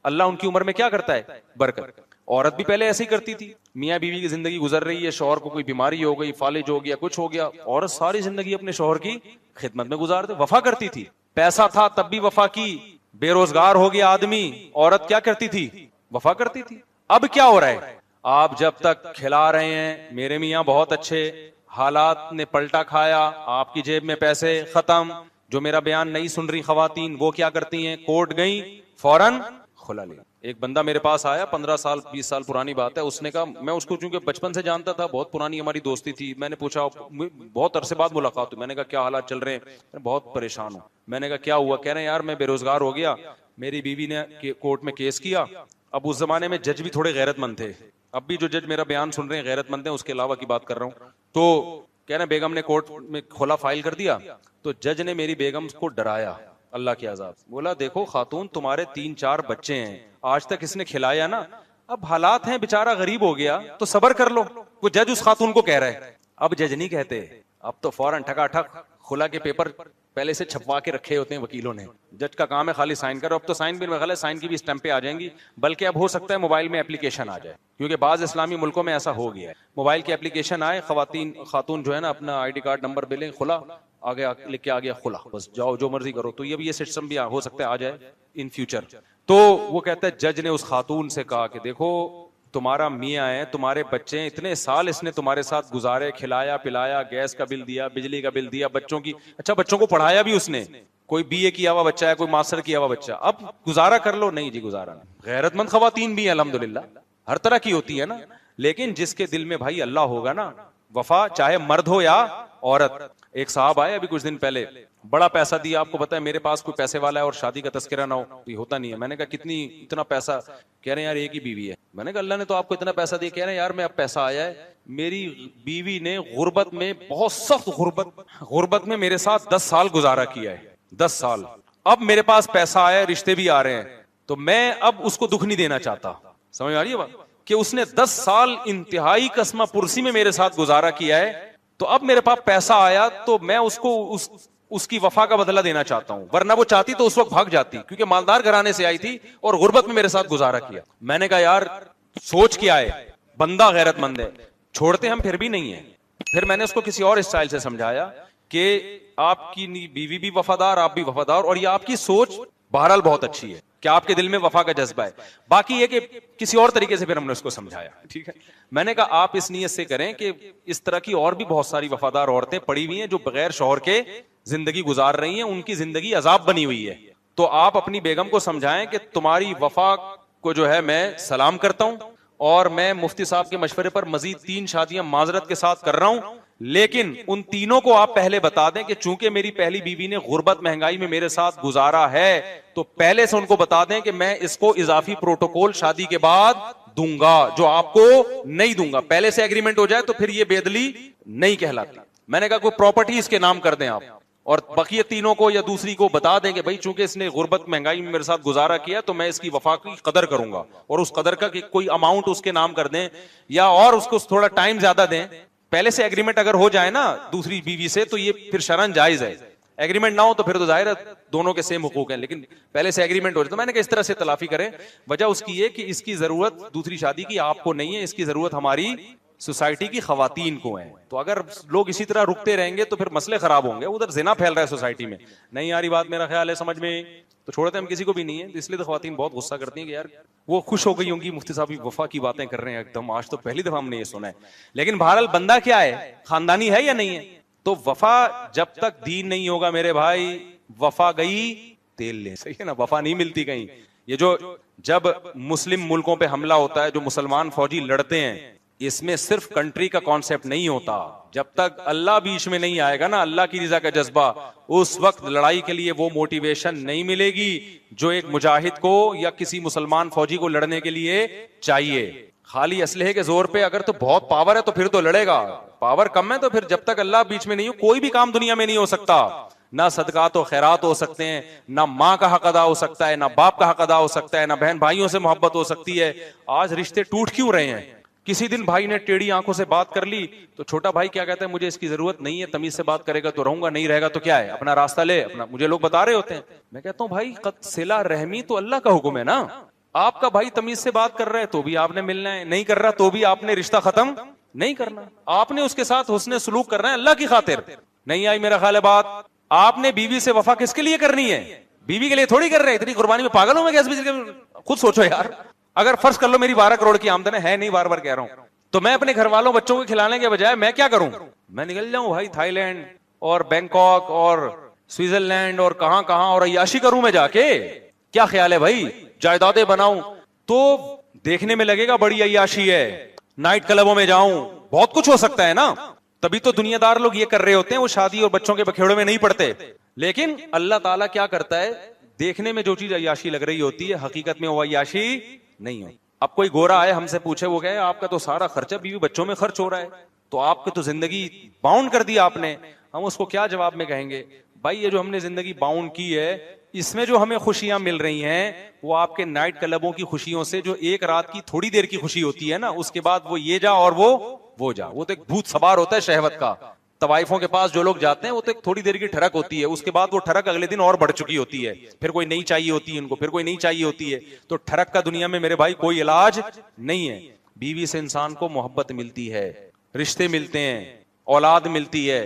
اللہ ان کی عمر میں کیا کرتا ہے؟ برکت. عورت بھی پہلے ایسے ہی کرتی تھی, میاں بیوی کی زندگی گزر رہی ہے, شوہر کو کوئی بیماری ہو گئی, فالج ہو گیا, کچھ ہو گیا, عورت ساری زندگی اپنے شوہر کی خدمت میں گزارتے, وفا کرتی تھی. پیسہ تھا تب بھی وفا کی, بے روزگار ہو گیا آدمی, عورت کیا کرتی تھی؟ وفا کرتی تھی. اب کیا ہو رہا ہے؟ آپ جب تک کھلا رہے ہیں, میرے میاں بہت اچھے, حالات نے پلٹا کھایا, آپ کی جیب میں پیسے ختم. جو میرا بیان نہیں سن رہی خواتین, وہ کیا کرتی ہیں؟ کورٹ گئیں, فوراً کھلا لیا. ایک بندہ میرے پاس آیا, 15 سال 20 سال پرانی بات ہے, اس نے کہا, میں اس کو چونکہ بچپن سے جانتا تھا, بہت پرانی ہماری دوستی تھی, میں نے پوچھا, بہت عرصے بعد ملاقات ہوئی, میں نے کہا کیا حالات چل رہے ہیں؟ بہت پریشان ہوں. میں نے کہا کیا ہوا؟ کہہ رہے ہیں یار میں بے روزگار ہو گیا, میری بیوی نے کورٹ میں کیس کیا. اب اس زمانے میں جج بھی تھوڑے غیرت مند تھے, اب بھی جو جج میرا بیان سن رہے ہیں غیرت مند ہیں, اس کے علاوہ کی بات کر رہا ہوں. تو کہہ رہے ہیں بیگم نے کورٹ میں کھلا فائل کر دیا, تو جج نے میری بیگم کو ڈرایا اللہ کے عذاب. بولا دیکھو خاتون, تمہارے 3-4 بچے ہیں, آج تک اس نے کھلایا نا, اب حالات ہیں, بیچارہ غریب ہو گیا تو صبر کر لو. وہ جج اس خاتون کو کہہ رہا ہے. اب جج نہیں کہتے, اب تو فوراً ٹھکا ٹھک خلا کے پیپر پہلے سے چھپوا کے رکھے ہوتے ہیں وکیلوں نے. جج کا کام ہے خالی سائن کرو. اب تو سائن بھی غلط, سائن کی بھی اسٹمپ پہ آ جائیں گی, بلکہ اب ہو سکتا ہے موبائل میں اپلیکیشن آ جائے, کیونکہ بعض اسلامی ملکوں میں ایسا ہو گیا ہے, موبائل کی اپلیکیشن آئے, خاتون جو ہے نا اپنا آئی ڈی کارڈ نمبر لیں, کھلا آگے لکھ کے آ گیا کھلا, بس جاؤ جو مرضی کرو. تو یہ سسٹم بھی ہو سکتا ہے آ جائے ان فیوچر. تو وہ کہتا ہے جج نے اس خاتون سے کہا کہ دیکھو تمہارا میاں ہے, تمہارے بچے ہیں, اتنے سال اس نے تمہارے ساتھ گزارے, کھلایا پلایا, گیس کا بل دیا, بجلی کا بل دیا, بچوں کی, اچھا بچوں کو پڑھایا بھی اس نے, کوئی بی اے کیا ہوا بچہ ہے, کوئی ماسٹر کیا ہوا بچہ, اب گزارا کر لو. نہیں جی گزارا نہیں. غیرت مند خواتین بھی ہیں الحمدللہ, ہر طرح کی ہوتی ہے نا, لیکن جس کے دل میں بھائی اللہ ہوگا نا, وفا چاہے مرد ہو یا عورت. ایک صاحب آئے ابھی کچھ دن پہلے, بڑا پیسہ دیا, آپ کو پتا ہے میرے پاس کوئی پیسے والا ہے اور شادی کا تذکرہ نہ ہو, یہ ہوتا نہیں ہے. میں نے کہا کتنی, اتنا پیسہ؟ کہہ رہے ہیں یار ایک ہی بیوی ہے. میں نے کہا اللہ نے تو آپ کو اتنا پیسہ دیا. کہہ رہے ہیں یار میں اب پیسہ آیا ہے, میری بیوی نے غربت میں, بہت سخت غربت میں میرے ساتھ 10 سال گزارا کیا ہے, 10 سال. اب میرے پاس پیسہ آیا, رشتے بھی آ رہے ہیں, تو میں اب اس کو دکھ نہیں دینا چاہتا. سمجھ آ رہی ہے بات, کہ اس نے 10 سال انتہائی قسمہ پرسی میں میرے ساتھ گزارا کیا ہے, تو اب میرے پاس پیسہ آیا تو میں اس کو اس کی وفا کا بدلہ دینا چاہتا ہوں, ورنہ وہ چاہتی تو اس وقت بھاگ جاتی, کیونکہ مالدار گھرانے سے آئی تھی اور غربت میں میرے ساتھ گزارا کیا. میں نے کہا یار سوچ کیا ہے, بندہ غیرت مند ہے, چھوڑتے ہم پھر بھی نہیں ہیں. پھر میں نے اس کو کسی اور اسٹائل سے سمجھایا کہ آپ کی بیوی بھی وفادار, آپ بھی وفادار, اور یہ آپ کی سوچ بہرحال بہت اچھی ہے کہ آپ کے دل میں وفا کا جذبہ ہے. باقی یہ کہ کسی اور طریقے سے پھر ہم نے اس کو سمجھایا, ٹھیک ہے. میں نے کہا آپ اس نیت سے کریں کہ اس طرح کی اور بھی بہت ساری وفادار عورتیں پڑی ہوئی ہیں جو بغیر شوہر کے زندگی گزار رہی ہیں, ان کی زندگی عذاب بنی ہوئی ہے. تو آپ اپنی بیگم کو سمجھائیں کہ تمہاری وفا کو جو ہے میں سلام کرتا ہوں, اور میں مفتی صاحب کے مشورے پر مزید 3 شادیاں معذرت کے ساتھ کر رہا ہوں, لیکن ان تینوں کو آپ پہلے بتا دیں کہ چونکہ میری پہلی بیوی نے غربت مہنگائی میں میرے ساتھ گزارا ہے, تو پہلے سے ان کو بتا دیں کہ میں اس کو اضافی پروٹوکول شادی کے بعد دوں گا جو آپ کو نہیں دوں گا. پہلے سے ایگریمنٹ ہو جائے تو پھر یہ بےدلی نہیں کہلاتی. میں نے کہا کوئی پراپرٹی اس کے نام کر دیں آپ, اور بقیہ تینوں کو یا دوسری کو بتا دیں کہ بھائی چونکہ اس نے غربت مہنگائی میں میرے ساتھ گزارا کیا تو میں اس کی وفا کی قدر کروں گا, اور اس قدر کا کوئی اماؤنٹ اس کے نام کر دیں, یا اور اس کو تھوڑا ٹائم زیادہ دیں. پہلے سے ایگریمنٹ اگر ہو جائے نا دوسری بیوی سے تو یہ پھر شرعاً جائز ہے. ایگریمنٹ نہ ہو تو پھر تو ظاہر ہے دونوں کے سیم حقوق ہیں, لیکن پہلے سے ایگریمنٹ ہو جائے. تو میں نے کہا اس طرح سے تلافی کریں. وجہ اس کی یہ کہ اس کی ضرورت دوسری شادی کی آپ کو نہیں ہے, اس کی ضرورت ہماری سوسائٹی کی خواتین کو ہیں. تو اگر لوگ اسی طرح رکتے رہیں گے تو پھر مسئلے خراب ہوں گے. ادھر زنا پھیل رہا ہے سوسائٹی میں, نہیں آ رہی بات میرا خیال ہے سمجھ میں, تو چھوڑتے ہم کسی کو بھی نہیں ہے. اس لیے تو خواتین بہت غصہ کرتی ہیں کہ یار وہ خوش ہو گئی ہوں گی مفتی صاحب وفا کی باتیں کر رہے ہیں ایک دم, آج تو پہلی دفعہ ہم نے یہ سنا ہے. لیکن بہرحال بندہ کیا ہے, خاندانی ہے یا نہیں ہے. تو وفا جب تک دین نہیں ہوگا میرے بھائی, وفا گئی تیل لے, صحیح ہے نا, وفا نہیں ملتی کہیں. یہ جو جب مسلم ملکوں پہ حملہ ہوتا ہے, جو مسلمان فوجی لڑتے ہیں, اس میں صرف کنٹری کا کانسیپٹ نہیں ہوتا. جب تک اللہ بیچ میں نہیں آئے گا نا, اللہ کی رضا کا جذبہ, اس وقت لڑائی کے لیے وہ موٹیویشن نہیں ملے گی جو ایک مجاہد کو یا کسی مسلمان فوجی کو لڑنے کے لیے چاہیے. خالی اسلحے کے زور پہ اگر تو بہت پاور ہے تو پھر تو لڑے گا, پاور کم ہے تو پھر جب تک اللہ بیچ میں نہیں ہو کوئی بھی کام دنیا میں نہیں ہو سکتا. نہ صدقات و خیرات ہو سکتے ہیں, نہ ماں کا حق ادا ہو سکتا ہے, نہ باپ کا حق ادا ہو سکتا ہے, نہ بہن بھائیوں سے محبت ہو سکتی ہے. آج رشتے ٹوٹ کیوں رہے ہیں؟ کسی دن بھائی نے ٹیڑھی آنکھوں سے بات کر لی تو چھوٹا بھائی کیا کہتا ہے, مجھے اس کی ضرورت نہیں ہے, تمیز سے بات کرے گا تو رہوں گا, نہیں رہے گا تو کیا ہے, اپنا راستہ لے اپنا. مجھے لوگ بتا رہے ہوتے ہیں, میں کہتا ہوں بھائی صلہ رحمی تو اللہ کا حکم ہے نا. آپ کا بھائی تمیز سے بات کر رہا ہے تو بھی آپ نے ملنا ہے, نہیں کر رہا تو بھی آپ نے رشتہ ختم نہیں کرنا. آپ نے اس کے ساتھ حسن سلوک کرنا ہے اللہ کی خاطر. نہیں آئی میرا خیال ہے بات. آپ نے بیوی سے وفا کس کے لیے کرنی ہے, بیوی کے لیے تھوڑی کر رہے ہیں. اتنی قربانی میں پاگل ہوں میں کہ خود سوچو یار. اگر فرض کر لو میری 12 کروڑ کی آمدن ہے نہیں, بار بار کہہ رہا ہوں, تو میں اپنے گھر والوں بچوں کو کھلانے کے بجائے میں کیا کروں, میں نکل جاؤں بھائی تھائی لینڈ اور بینکاک اور سوئٹزرلینڈ اور کہاں کہاں اور عیاشی کروں میں جا کے. کیا خیال ہے بھائی, جائیدادیں بناؤں تو دیکھنے میں لگے گا بڑی عیاشی ہے, نائٹ کلبوں میں جاؤں, بہت کچھ ہو سکتا ہے نا. تبھی تو دنیا دار لوگ یہ کر رہے ہوتے ہیں, وہ شادی اور بچوں کے بکھیڑوں میں نہیں پڑتے. لیکن اللہ تعالیٰ کیا کرتا ہے, دیکھنے میں جو چیز عیاشی لگ رہی ہوتی ہے حقیقت میں وہ عیاشی نہیں ہوتی. اب کوئی گورا آئے ہم سے پوچھے, وہ کہے آپ کا تو سارا خرچہ بیوی بچوں میں خرچ ہو رہا ہے, تو آپ کی تو زندگی باؤنڈ کر دی آپ نے. ہم اس کو کیا جواب میں کہیں گے, بھائی یہ جو ہم نے زندگی باؤنڈ کی ہے اس میں جو ہمیں خوشیاں مل رہی ہیں وہ آپ کے نائٹ کلبوں کی خوشیوں سے, جو ایک رات کی تھوڑی دیر کی خوشی ہوتی ہے نا, اس کے بعد وہ یہ جا اور وہ جا, وہ تو ایک بھوت سوار ہوتا ہے شہوت کا. طوائفوں کے پاس جو لوگ جاتے ہیں وہ تو ایک تھوڑی دیر کی ٹھڑک ہوتی ہے, اس کے بعد وہ ٹھڑک اگلے دن اور بڑھ چکی ہوتی ہے, پھر کوئی نہیں چاہیے ہوتی ہے ان کو, پھر کوئی نہیں چاہیے ہوتی ہے. تو ٹھڑک کا دنیا میں میرے بھائی کوئی علاج نہیں ہے. بیوی سے انسان کو محبت ملتی ہے, رشتے ملتے ہیں, اولاد ملتی ہے.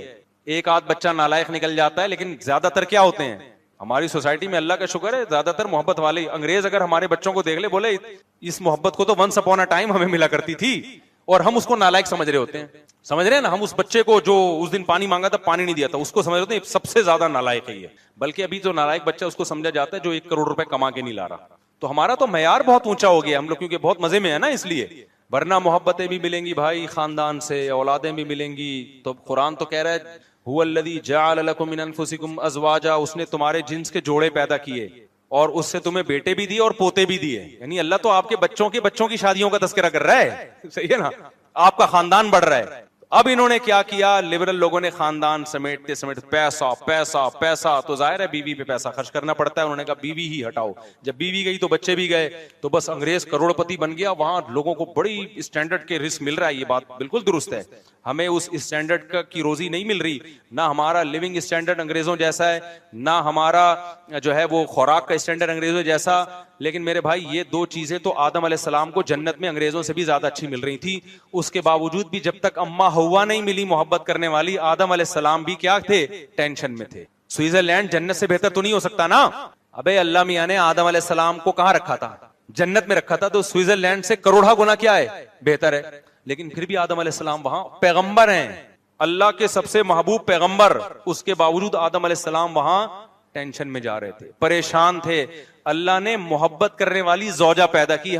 ایک آدھ بچہ نالائق نکل جاتا ہے, لیکن زیادہ تر کیا ہوتے ہیں ہماری سوسائٹی میں, اللہ کا شکر ہے زیادہ تر محبت والے. انگریز اگر ہمارے بچوں کو دیکھ لے بولے اس محبت کو تو ونس اپون اے ٹائم ہمیں ملا کرتی تھی, اور ہم اس کو نالائق سمجھ رہے ہوتے ہیں. سمجھ رہے ہیں نا, ہم اس بچے کو جو اس دن پانی مانگا تھا پانی نہیں دیا تھا, اس کو سمجھ رہے ہیں سب سے زیادہ نالائق ہے یہ. بلکہ ابھی جو نالائق بچہ اس کو سمجھا جاتا ہے جو 1 کروڑ روپے کما کے نہیں لا رہا. تو ہمارا تو معیار بہت اونچا ہو گیا ہم لوگ, کیونکہ بہت مزے میں ہے نا اس لیے. ورنہ محبتیں بھی ملیں گی بھائی خاندان سے, اولادیں بھی ملیں گی. تو قرآن تو کہہ رہا ہے هو الذی جعل لکم من انفسکم ازواجا, اس نے تمہارے جنس کے جوڑے پیدا کیے اور اس سے تمہیں بیٹے بھی دیے اور پوتے بھی دیے. یعنی اللہ تو آپ کے بچوں کی شادیوں کا تذکرہ کر رہا ہے, صحیح ہے نا, آپ کا خاندان بڑھ رہا ہے. اب انہوں نے کیا کیا, لبرل لوگوں نے خاندان سمیٹتے سمیٹتے پیسہ پیسہ پیسہ, تو ظاہر ہے بیوی پہ پیسہ خرچ کرنا پڑتا ہے. انہوں نے کہا بیوی ہی ہٹاؤ. جب بیوی گئی تو بچے بھی گئے, تو بس انگریز کروڑپتی بن گیا. وہاں لوگوں کو بڑی اسٹینڈرڈ کے رزق مل رہا ہے, یہ بات بالکل درست ہے. ہمیں اس اسٹینڈرڈ کی روزی نہیں مل رہی, نہ ہمارا لیونگ اسٹینڈرڈ انگریزوں جیسا ہے, نہ ہمارا جو ہے وہ خوراک کا اسٹینڈرڈ انگریزوں جیسا. لیکن میرے بھائی یہ 2 چیزیں تو آدم علیہ السلام کو جنت میں انگریزوں سے بھی زیادہ اچھی مل رہی تھی. اس کے باوجود بھی جب تک اما ہوا نہیں ملی محبت کرنے والی, آدم علیہ السلام بھی کیا تھے, ٹینشن میں تھے. سوئٹزرلینڈ جنت سے بہتر تو نہیں ہو سکتا نا. ابے اللہ میاں نے آدم علیہ السلام کو کہاں رکھا تھا, جنت میں رکھا تھا, تو سوئٹزرلینڈ سے کروڑا گنا کیا ہے, بہتر ہے. لیکن پھر بھی آدم علیہ السلام وہاں پیغمبر ہیں, اللہ کے سب سے محبوب پیغمبر, اس کے باوجود آدم علیہ السلام وہاں ٹینشن میں جا رہے تھے, پریشان تھے. اللہ نے محبت کرنے والی زوجہ پیدا کی,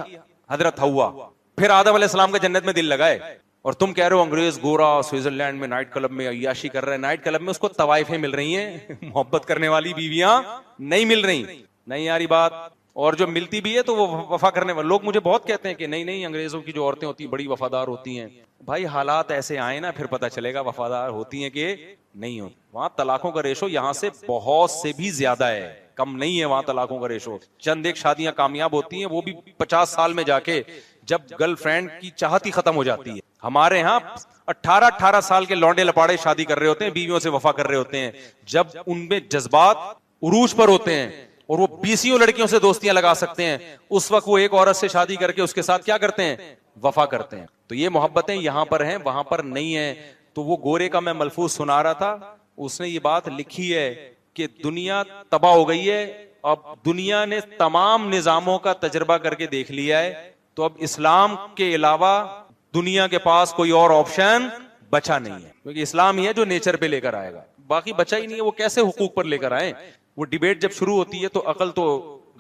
حضرت ہوا. پھر آدم علیہ السلام کا جنت میں دل لگائے. اور تم کہہ رہے ہو انگریز گورا سوئٹزرلینڈ میں نائٹ کلب میں عیاشی کر رہا ہے. نائٹ کلب میں اس کو طوائفیں مل رہی ہیں, محبت کرنے والی بیویاں نہیں مل رہی. نہیں یاری بات. اور جو ملتی بھی ہے تو وہ وفا کرنے والے لوگ مجھے بہت کہتے ہیں کہ نہیں نہیں انگریزوں کی جو عورتیں ہوتی ہیں بڑی وفادار ہوتی ہیں. بھائی حالات ایسے آئے نا پھر پتہ چلے گا وفادار ہوتی ہیں کہ نہیں ہوتی. وہاں طلاقوں کا ریشو یہاں سے بہت سے بھی زیادہ ہے, کم نہیں ہے وہاں طلاقوں کا ریشو. چند ایک شادیاں کامیاب ہوتی ہیں, وہ بھی 50 سال میں جا کے جب گرل فرینڈ کی چاہت ہی ختم ہو جاتی ہے. ہمارے ہاں 18 سال کے لونڈے لپاڑے شادی کر رہے ہوتے ہیں, بیویوں سے وفا کر رہے ہوتے ہیں. جب ان میں جذبات عروج پر ہوتے ہیں اور وہ 20 لڑکیوں سے دوستیاں لگا سکتے ہیں, اس وقت وہ ایک عورت سے شادی کر کے اس کے ساتھ کیا کرتے ہیں, وفا کرتے ہیں. تو یہ محبتیں یہاں پر ہیں, وہاں پر نہیں ہیں. تو وہ گورے کا میں ملفوظ سنا رہا تھا, اس نے یہ بات لکھی ہے کہ دنیا تباہ ہو گئی ہے, اب دنیا نے تمام نظاموں کا تجربہ کر کے دیکھ لیا ہے, تو اب اسلام کے علاوہ دنیا کے پاس کوئی اور آپشن بچا نہیں ہے, کیونکہ اسلام ہی ہے جو نیچر پہ لے کر آئے گا, باقی بچا ہی نہیں ہے. وہ کیسے حقوق پر لے کر آئے؟ وہ ڈیبیٹ جب شروع ہوتی ہے تو عقل تو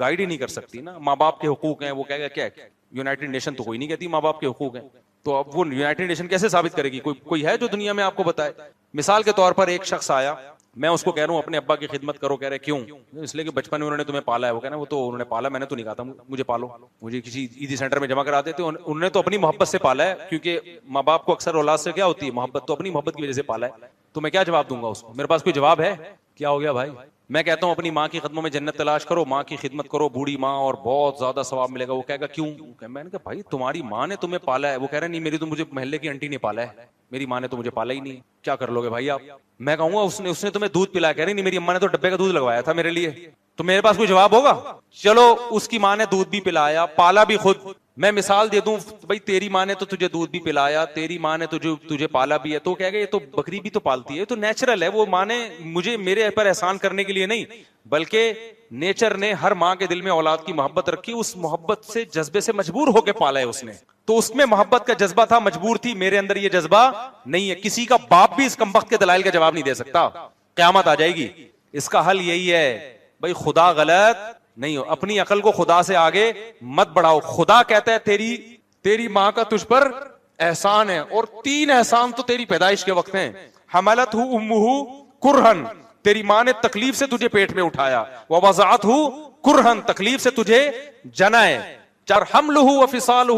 گائیڈ ہی نہیں کر سکتی نا. ماں باپ کے حقوق ہیں, وہ کہے گا کیا یونائٹڈ نیشن تو کوئی نہیں کہتی ماں باپ کے حقوق ہیں, تو اب وہ یونائٹڈ نیشن کیسے ثابت کرے گی؟ کوئی ہے جو دنیا میں آپ کو بتائے؟ مثال کے طور پر ایک شخص آیا, میں اس کو کہہ رہا ہوں اپنے ابا کی خدمت کرو, کہہ رہے کیوں؟ اس لیے کہ بچپن میں انہوں نے تمہیں پالا ہے. وہ کہنا وہ تو انہوں نے پالا, میں نے تو نہیں کہا تھا مجھے پالو. مجھے کسی عیدی سینٹر میں جمع کرا دیتے, انہوں نے تو اپنی محبت سے پالا ہے, کیونکہ ماں باپ کو اکثر اولاد سے کیا ہوتی ہے محبت, تو اپنی محبت کی وجہ سے پالا ہے. تو میں کیا جواب دوں گا اس کو؟ میرے پاس کوئی جواب ہے؟ کیا ہو گیا بھائی؟ میں کہتا ہوں اپنی ماں کی قدموں میں جنت تلاش کرو, ماں کی خدمت کرو, بوڑھی ماں, اور بہت زیادہ ثواب ملے گا. وہ کہے گا کیوں؟ میں نے کہا بھائی تمہاری ماں نے تمہیں پالا ہے. وہ کہہ رہے نہیں میری تو مجھے محلے کی آنٹی نے پالا ہے, میری ماں نے تو مجھے پالا ہی نہیں. کیا کر لو گے بھائی آپ؟ میں کہوں گا اس نے تمہیں دودھ پلایا. کہہ رہی نہیں میری اماں نے تو ڈبے کا دودھ لگوایا تھا میرے لیے. تو میرے پاس کوئی جواب ہوگا؟ چلو اس کی ماں نے دودھ بھی پلایا, پالا بھی خود. میں مثال دے دوں بھائی تیری ماں نے تو تجھے دودھ بھی پلایا, تیری ماں نے تجھے پالا بھی ہے, تو کہہ گئے یہ تو بکری بھی تو پالتی ہے, تو نیچرل ہے. وہ ماں نے مجھے میرے پر احسان کرنے کے لیے نہیں, بلکہ نیچر نے ہر ماں کے دل میں اولاد کی محبت رکھی, اس محبت سے جذبے سے مجبور ہو کے پالا ہے اس نے. تو اس میں محبت کا جذبہ تھا, مجبور تھی. میرے اندر یہ جذبہ نہیں ہے. کسی کا باپ بھی اس کمبخت کے دلائل کا جواب نہیں دے سکتا. قیامت آ جائے گی. اس کا حل یہی ہے بھائی خدا غلط نہیں ہو, اپنی عقل کو خدا سے آگے مت بڑھاؤ. خدا کہتا ہے تیری ماں کا تجھ پر احسان ہے, اور 3 احسان تو تیری پیدائش کے وقت ہیں. حملتہ امہ کرہن, تیری ماں نے تکلیف سے تجھے پیٹ میں اٹھایا. ووضعتہ کرہن, تکلیف سے تجھے جنا ہے. حملہ وفصالہ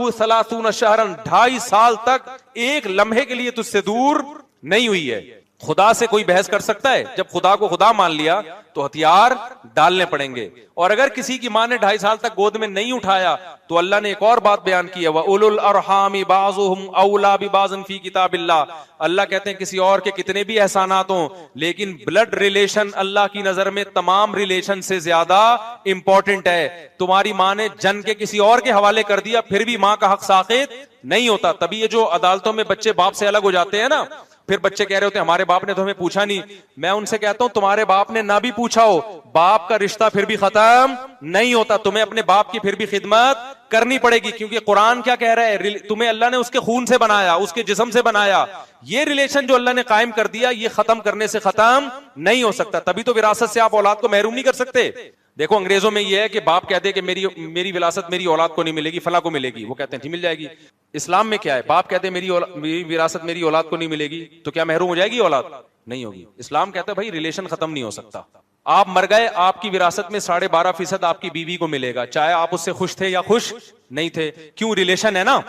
30 شہرا, 2.5 سال تک ایک لمحے کے لیے تجھ سے دور نہیں ہوئی ہے. خدا سے کوئی بحث کر سکتا ہے؟ جب خدا کو خدا مان لیا تو ہتھیار ڈالنے پڑیں گے. اور اگر کسی کی ماں نے 2.5 سال تک گود میں نہیں اٹھایا تو اللہ نے ایک اور بات بیان کی ہے, وَأُولُو الْأَرْحَامِ بَعْضُهُمْ أَوْلَىٰ بِبَعْضٍ فِي كِتَابِ اللَّهِ. اللہ کہتے ہیں کسی اور کے کتنے بھی احسانات ہوں, لیکن بلڈ ریلیشن اللہ کی نظر میں تمام ریلیشن سے زیادہ امپورٹنٹ ہے. تمہاری ماں نے جن کے کسی اور کے حوالے کر دیا پھر بھی ماں کا حق ساقط نہیں ہوتا. تبھی یہ جو عدالتوں میں بچے باپ سے الگ ہو جاتے ہیں نا, پھر بچے کہہ رہے ہوتے ہیں ہمارے باپ نے تو ہمیں پوچھا نہیں. میں ان سے کہتا ہوں تمہارے باپ نے نہ بھی پوچھا ہو, باپ کا رشتہ پھر بھی ختم نہیں ہوتا. تمہیں اپنے باپ کی پھر بھی خدمت کرنی پڑے گی, کیونکہ قرآن کیا کہہ رہا ہے, تمہیں اللہ نے اس کے خون سے بنایا, اس کے جسم سے بنایا. یہ ریلیشن جو اللہ نے قائم کر دیا یہ ختم کرنے سے ختم نہیں ہو سکتا. تبھی تو وراثت سے آپ اولاد کو محروم نہیں کر سکتے. دیکھو انگریزوں میں یہ ہے کہ باپ کہتے ہیں کہ میری وراثت میری اولاد کو نہیں ملے گی, فلاں کو ملے گی. وہ کہتے ہیں ٹھیک مل جائے گی. اسلام میں کیا ہے, باپ کہتے ہیں میری وراثت میری اولاد کو نہیں ملے گی, تو کیا محروم ہو جائے گی اولاد؟ نہیں ہوگی. اسلام کہتا ہے بھائی ریلیشن ختم نہیں ہو سکتا. آپ مر گئے, آپ کی وراثت میں 12.5% آپ کی بیوی کو ملے گا, چاہے آپ اس سے خوش تھے یا خوش نہیں تھے. کیوں؟ ریلیشن ہے نا.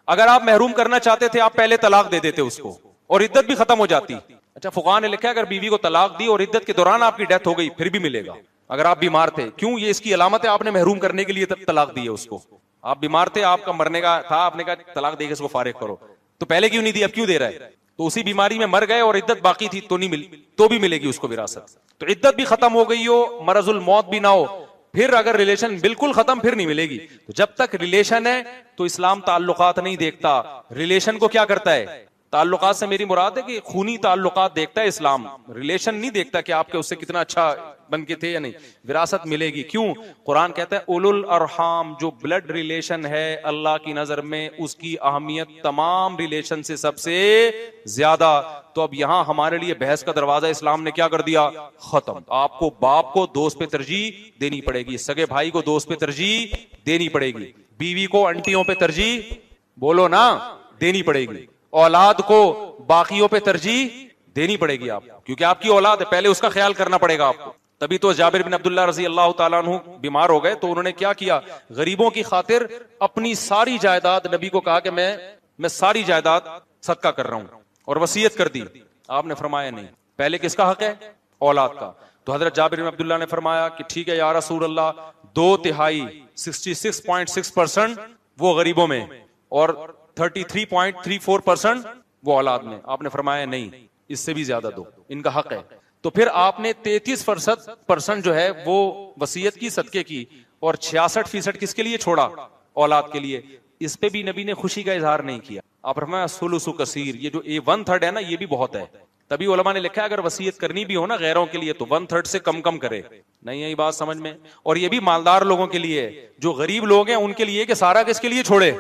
اگر آپ محروم کرنا چاہتے تھے آپ پہلے طلاق دے دیتے اس کو, اور عدت بھی ختم ہو جاتی. اچھا فقہاء نے لکھا ہے اگر بیوی کو طلاق دی اور عدت کے دوران آپ کی ڈیتھ ہو گئی پھر بھی ملے گا اگر آپ بیمار تھے. کیوں؟ یہ اس کی علامت ہے آپ نے محروم کرنے کے لیے طلاق دی ہے اس کو. آپ بیمار تھے, آپ کا مرنے کا تھا, آپ نے کہا طلاق دے کے اس کو فارغ کرو, تو پہلے کیوں نہیں دی, اب کیوں دے رہا ہے؟ تو اسی بیماری میں مر گئے اور عدت باقی تھی تو نہیں ملی, تو بھی ملے گی اس کو وراثت. تو عدت بھی ختم ہو گئی ہو, مرض الموت بھی نہ ہو, پھر اگر ریلیشن بالکل ختم پھر نہیں ملے گی. تو جب تک ریلیشن ہے تو اسلام تعلقات نہیں دیکھتا, ریلیشن کو کیا کرتا ہے. تعلقات سے میری مراد ہے کہ خونی تعلقات دیکھتا ہے اسلام, ریلیشن نہیں دیکھتا کہ آپ کے اس سے کتنا اچھا بن کے تھے یا نہیں. وراثت ملے گی. کیوں؟ قرآن کہتا ہے اولو الارحام, جو بلڈ ریلیشن ہے اللہ کی نظر میں اس کی اہمیت تمام ریلیشن سے سب سے زیادہ. تو اب یہاں ہمارے لیے بحث کا دروازہ اسلام نے کیا کر دیا, ختم. آپ کو باپ کو دوست پہ ترجیح دینی پڑے گی, سگے بھائی کو دوست پہ ترجیح دینی پڑے گی, بیوی کو انٹیوں پہ ترجیح بولو نا دینی پڑے گی, اولاد کو باقیوں پہ ترجیح دینی پڑے گی آپ, کیونکہ آپ کی اولاد ہے, پہلے اس کا خیال کرنا پڑے گا آپ کو. تبھی تو جابر بن عبداللہ رضی اللہ تعالیٰ عنہ بیمار ہو گئے تو انہوں نے کیا کیا, غریبوں کی خاطر اپنی ساری جائیداد, نبی کو کہا کہ میں ساری جائیداد صدقہ کر رہا ہوں, اور وصیت کر دی. آپ نے فرمایا نہیں, پہلے کس کا حق ہے؟ اولاد کا. تو حضرت جابر بن عبداللہ نے فرمایا کہ ٹھیک ہے یا رسول اللہ, 2/3 66.6% وہ غریبوں میں اور 33.34% وہ اولاد میں. آپ نے فرمایا نہیں, اس سے بھی زیادہ دو, ان کا حق ہے. تو پھر آپ نے 33% جو ہے وہ وصیت کی, صدقے کی, اور 66% کس کے لیے چھوڑا؟ اولاد کے لیے. اس پہ بھی نبی نے خوشی کا اظہار نہیں کیا. آپ فرمایا ثلث کثیر, یہ جو 1/3 ہے نا یہ بھی بہت ہے. تبھی علماء نے لکھا ہے اگر وصیت کرنی بھی ہو نا غیروں کے لیے تو 1/3 سے کم کرے. نہیں ہے یہ بات سمجھ میں؟ اور یہ بھی مالدار لوگوں کے لیے, جو غریب لوگ ہیں ان کے لیے کہ سارا کس کے لیے چھوڑے؟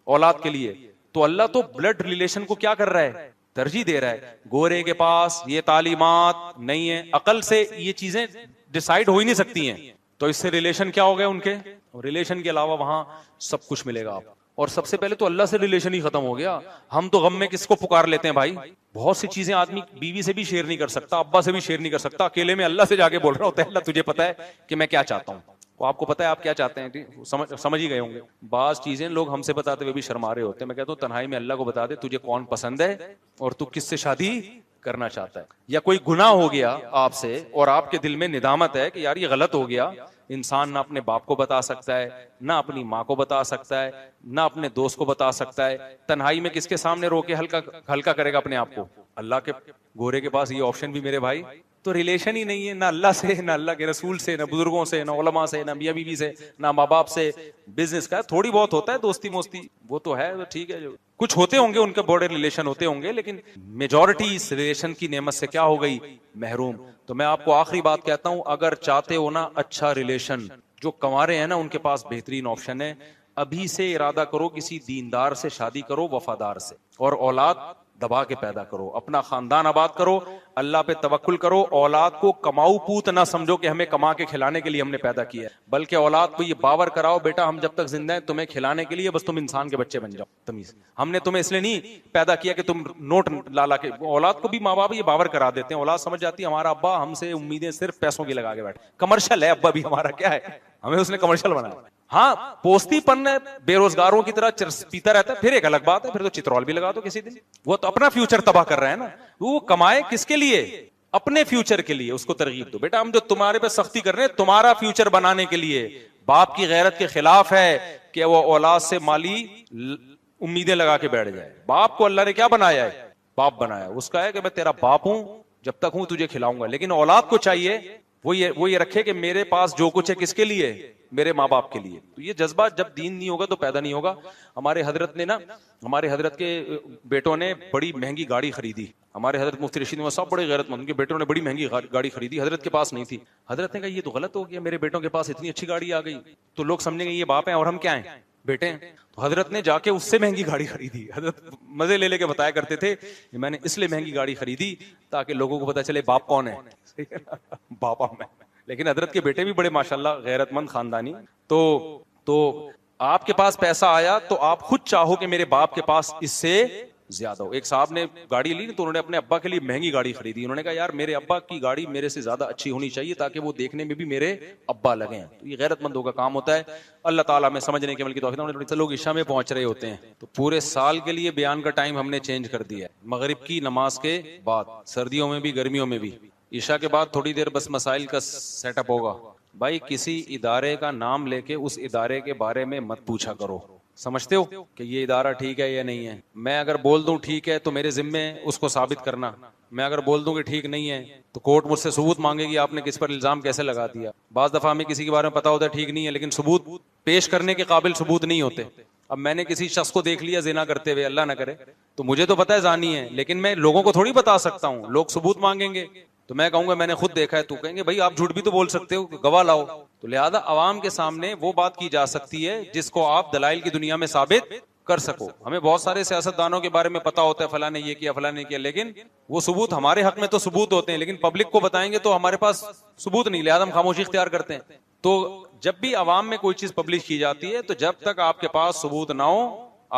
اولاد کے لیے. تو اللہ تو بلڈ ریلیشن کو کیا کر رہا ہے؟ ترجیح دے رہا ہے. گورے کے پاس یہ تعلیمات نہیں ہے, عقل سے یہ چیزیں ڈیسائیڈ ہو ہی نہیں سکتی ہیں, تو اس سے ریلیشن کیا ہو گئے ان کے؟ ریلیشن کے علاوہ وہاں سب کچھ ملے گا آپ. اور سب سے پہلے تو اللہ سے ریلیشن ہی ختم ہو گیا. ہم تو غم میں کس کو پکار لیتے ہیں بھائی؟ بہت سی چیزیں آدمی بیوی سے بھی شیئر نہیں کر سکتا, ابا سے بھی شیئر نہیں کر سکتا, اکیلے میں اللہ سے جا کے بول رہا ہوتا ہے اللہ تجھے پتا ہے کہ میں کیا چاہتا ہوں. وہ آپ کو پتا ہے آپ کیا چاہتے ہیں, سمجھ ہی گئے ہوں گے. بعض چیزیں لوگ ہم سے بتاتے ہوئے بھی شرما رہے ہوتے ہیں. میں کہتا ہوں تنہائی میں اللہ کو بتا دے تجھے کون پسند ہے اور تو کس سے شادی کرنا چاہتا ہے. یا کوئی گناہ ہو گیا آپ سے اور آپ کے دل میں ندامت ہے کہ یار یہ غلط ہو گیا, انسان نہ اپنے باپ کو بتا سکتا ہے, نہ اپنی ماں کو بتا سکتا ہے, نہ اپنے دوست کو بتا سکتا ہے. تنہائی میں کس کے سامنے رو کے ہلکا کرے گا اپنے آپ کو؟ اللہ کے گورے کے پاس یہ آپشن بھی میرے بھائی. تو ریلیشن ہی نہیں ہے نہ اللہ سے, نہ اللہ کے رسول سے, نہ بزرگوں سے, نہ علماء سے, نہ میاں بیوی سے, نہ ماں باپ سے. بزنس کا تھوڑی بہت ہوتا ہے دوستی موستی, وہ تو ہے تو ٹھیک ہے, جو کچھ ہوتے ہوں گے ان کے بڑے ریلیشن ہوتے ہوں گے, لیکن میجورٹی اس ریلیشن کی نعمت سے کیا ہو گئی؟ محروم. تو میں آپ کو آخری بات کہتا ہوں, اگر چاہتے ہو نا اچھا ریلیشن, جو کنوارے ہیں نا ان کے پاس بہترین آپشن ہے. ابھی سے ارادہ کرو کسی دیندار سے شادی کرو, وفادار سے, اور اولاد دبا کے پیدا کرو, اپنا خاندان آباد کرو, اللہ پہ توکل کرو. اولاد کو کماؤ پوت نہ سمجھو کہ ہمیں کما کے کھلانے کے لیے ہم نے پیدا کیا ہے, بلکہ اولاد کو یہ باور کراؤ بیٹا ہم جب تک زندہ ہیں تمہیں کھلانے کے لیے, بس تم انسان کے بچے بن جاؤ. تمیز, ہم نے تمہیں اس لیے نہیں پیدا کیا کہ تم نوٹ لا کے. اولاد کو بھی ماں باپ یہ باور کرا دیتے ہیں, اولاد سمجھ جاتی ہے ہمارا ابا ہم سے امیدیں صرف پیسوں کی لگا کے بیٹھے, کمرشل ہے ابا بھی ہمارا, کیا ہے ہمیں اس نے کمرشل بنایا. ہاں پوستی پن بے روزگاروں کی طرح پیتا رہتا ہے, پھر ایک الگ بات ہے, پھر تو چترول بھی لگا دو کسی دن. وہ تو اپنا فیوچر تباہ کر رہا ہے نا, وہ کمائے کس کے لیے؟ اپنے فیوچر کے لیے. اس کو ترغیب دو بیٹا ہم جو تمہارے پہ سختی کر رہے ہیں تمہارا فیوچر بنانے کے لیے. باپ کی غیرت کے خلاف ہے کہ وہ اولاد سے مالی امیدیں لگا کے بیٹھ جائے. باپ کو اللہ نے کیا بنایا ہے؟ باپ بنایا. اس کا ہے کہ میں تیرا باپ ہوں, جب تک ہوں تجھے کھلاؤں گا. لیکن اولاد کو چاہیے وہ یہ رکھے کہ میرے پاس جو کچھ ہے کس کے لیے؟ میرے ماں باپ کے لیے. تو یہ جذبہ جب دین نہیں ہوگا تو پیدا نہیں ہوگا. ہمارے حضرت کے بیٹوں نے بڑی مہنگی گاڑی خریدی. ہمارے حضرت مفتی رشید احمد صاحب بڑے غیرت مند, کے بیٹوں نے بڑی مہنگی گاڑی خریدی, حضرت کے پاس نہیں تھی. حضرت نے کہا یہ تو غلط ہو گیا, میرے بیٹوں کے پاس اتنی اچھی گاڑی آ گئی تو لوگ سمجھیں گے یہ باپ ہیں اور ہم کیا ہیں؟ بیٹے ہیں. تو حضرت نے جا کے اس سے مہنگی گاڑی خریدی. حضرت مزے لے کے بتایا کرتے تھے میں نے اس لیے مہنگی گاڑی خریدی تاکہ لوگوں کو پتا چلے باپ کون ہے, باپ ہم ہیں. لیکن حضرت کے بیٹے بھی بڑے ماشاءاللہ غیرت مند خاندانی. تو آپ کے پاس پیسہ آیا تو آپ خود چاہو کہ میرے باپ کے پاس اس سے زیادہ ہو. ایک صاحب نے گاڑی لی تو انہوں نے اپنے ابا کے لیے مہنگی گاڑی خریدی. انہوں نے کہا یار میرے ابا کی گاڑی میرے سے زیادہ اچھی ہونی چاہیے تاکہ وہ دیکھنے میں بھی میرے ابا لگیں. تو یہ غیرت مندوں کا کام ہوتا ہے. اللہ تعالیٰ میں سمجھنے کے عمل کی توفیق. لوگ عشاء میں پہنچ رہے ہوتے ہیں تو پورے سال کے لیے بیان کا ٹائم ہم نے چینج کر دیا ہے, مغرب کی نماز کے بعد, سردیوں میں بھی گرمیوں میں بھی. عشاء کے بعد تھوڑی دیر بس مسائل کا سیٹ اپ ہوگا. بھائی کسی ادارے کا نام لے کے اس ادارے کے بارے میں مت پوچھا کرو. سمجھتے ہو کہ یہ ادارہ ٹھیک ہے یا نہیں ہے؟ میں اگر بول دوں ٹھیک ہے تو میرے ذمے اس کو ثابت کرنا. میں اگر بول دوں کہ ٹھیک نہیں ہے تو کورٹ مجھ سے ثبوت مانگے گی آپ نے کس پر الزام کیسے لگا دیا. بعض دفعہ ہمیں کسی کے بارے میں پتا ہوتا ہے ٹھیک نہیں ہے لیکن ثبوت پیش کرنے کے قابل ثبوت نہیں ہوتے. اب میں نے کسی شخص کو دیکھ لیا زنا کرتے ہوئے, اللہ نہ کرے, تو مجھے تو پتا ہے زانی ہے, لیکن میں لوگوں کو تھوڑی بتا سکتا ہوں. لوگ ثبوت مانگیں گے تو میں کہوں گا میں نے خود دیکھا ہے. تو کہیں گے بھائی آپ جھوٹ بھی تو بول سکتے ہو, گواہ لاؤ. تو لہذا عوام کے سامنے وہ بات کی جا سکتی ہے جس کو آپ دلائل کی دنیا میں ثابت کر سکو. ہمیں بہت سارے سیاستدانوں کے بارے میں پتا ہوتا ہے فلاں نے یہ کیا فلاں نے کیا, لیکن وہ ثبوت ہمارے حق میں تو ثبوت ہوتے ہیں لیکن پبلک کو بتائیں گے تو ہمارے پاس ثبوت نہیں, لہذا ہم خاموشی اختیار کرتے ہیں. تو جب بھی عوام میں کوئی چیز پبلش کی جاتی ہے تو جب تک آپ کے پاس ثبوت نہ ہو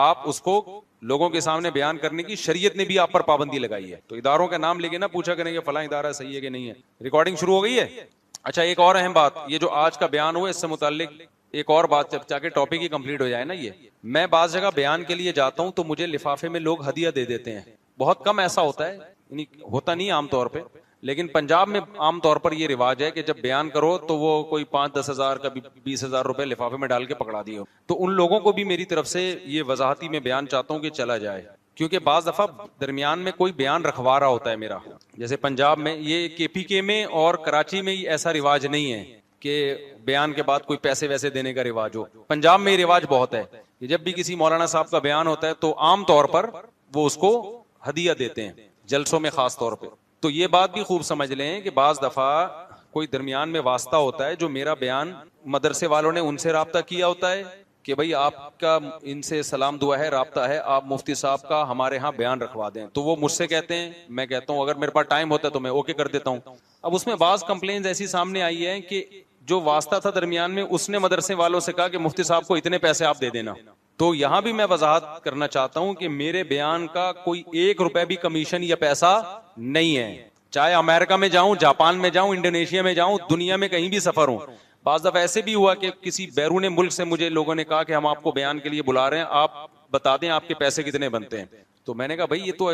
آپ اس کو لوگوں کے سامنے بیان کرنے کی شریعت نے بھی آپ پر پابندی لگائی ہے. تو اداروں کا نام لے کے نہ پوچھا کریں گے فلاں ادارہ صحیح ہے کہ نہیں ہے. ریکارڈنگ شروع ہو گئی ہے, اچھا ایک اور اہم بات, یہ جو آج کا بیان ہوا اس سے متعلق ایک اور بات, جب تاکہ ٹاپک ہی کمپلیٹ ہو جائے نا, یہ میں بعض جگہ بیان کے لیے جاتا ہوں تو مجھے لفافے میں لوگ ہدیہ دے دیتے ہیں, بہت کم ایسا ہوتا ہے, یعنی ہوتا نہیں عام طور پہ, لیکن پنجاب میں عام طور پر یہ رواج ہے کہ جب بیان کرو تو وہ کوئی 5-10 ہزار کبھی 20,000 روپے لفافے میں ڈال کے پکڑا دیے. تو ان لوگوں کو بھی میری طرف سے یہ وضاحتی میں بیان چاہتا ہوں کہ چلا جائے, کیونکہ بعض دفعہ درمیان میں کوئی بیان رکھوا رہا ہوتا ہے میرا, جیسے پنجاب میں, یہ کے پی کے میں اور کراچی میں ایسا رواج نہیں ہے کہ بیان کے بعد کوئی پیسے ویسے دینے کا رواج ہو. پنجاب میں یہ رواج بہت ہے کہ جب بھی کسی مولانا صاحب کا بیان ہوتا ہے تو عام طور پر وہ اس کو ہدیہ دیتے ہیں, جلسوں میں خاص طور پہ. تو یہ بات بھی خوب سمجھ لیں کہ بعض دفعہ کوئی درمیان میں واسطہ ہوتا ہے, جو میرا بیان مدرسے والوں نے ان سے رابطہ کیا ہوتا ہے کہ بھئی آپ کا ان سے سلام دعا ہے, رابطہ ہے, آپ مفتی صاحب کا ہمارے ہاں بیان رکھوا دیں. تو وہ مجھ سے کہتے ہیں, میں کہتا ہوں اگر میرے پاس ٹائم ہوتا ہے تو میں اوکے کر دیتا ہوں. اب اس میں بعض کمپلینز ایسی سامنے آئی ہے کہ جو واسطہ تھا درمیان میں اس نے مدرسے والوں سے کہا کہ مفتی صاحب کو اتنے پیسے آپ دے دینا. تو یہاں بھی میں وضاحت کرنا چاہتا ہوں کہ میرے بیان کا کوئی 1 روپے بھی کمیشن یا پیسہ نہیں ہے, چاہے امریکہ میں جاؤں, جاپان میں جاؤں, انڈونیشیا میں جاؤں, دنیا میں کہیں بھی سفر ہوں. بعض دفعہ ایسے بھی ہوا کہ کسی بیرون ملک سے مجھے لوگوں نے کہا کہ ہم آپ کو بیان کے لیے بلا رہے ہیں, آپ بتا دیں آپ کے پیسے کتنے بنتے ہیں. تو میں نے کہا بھائی یہ تو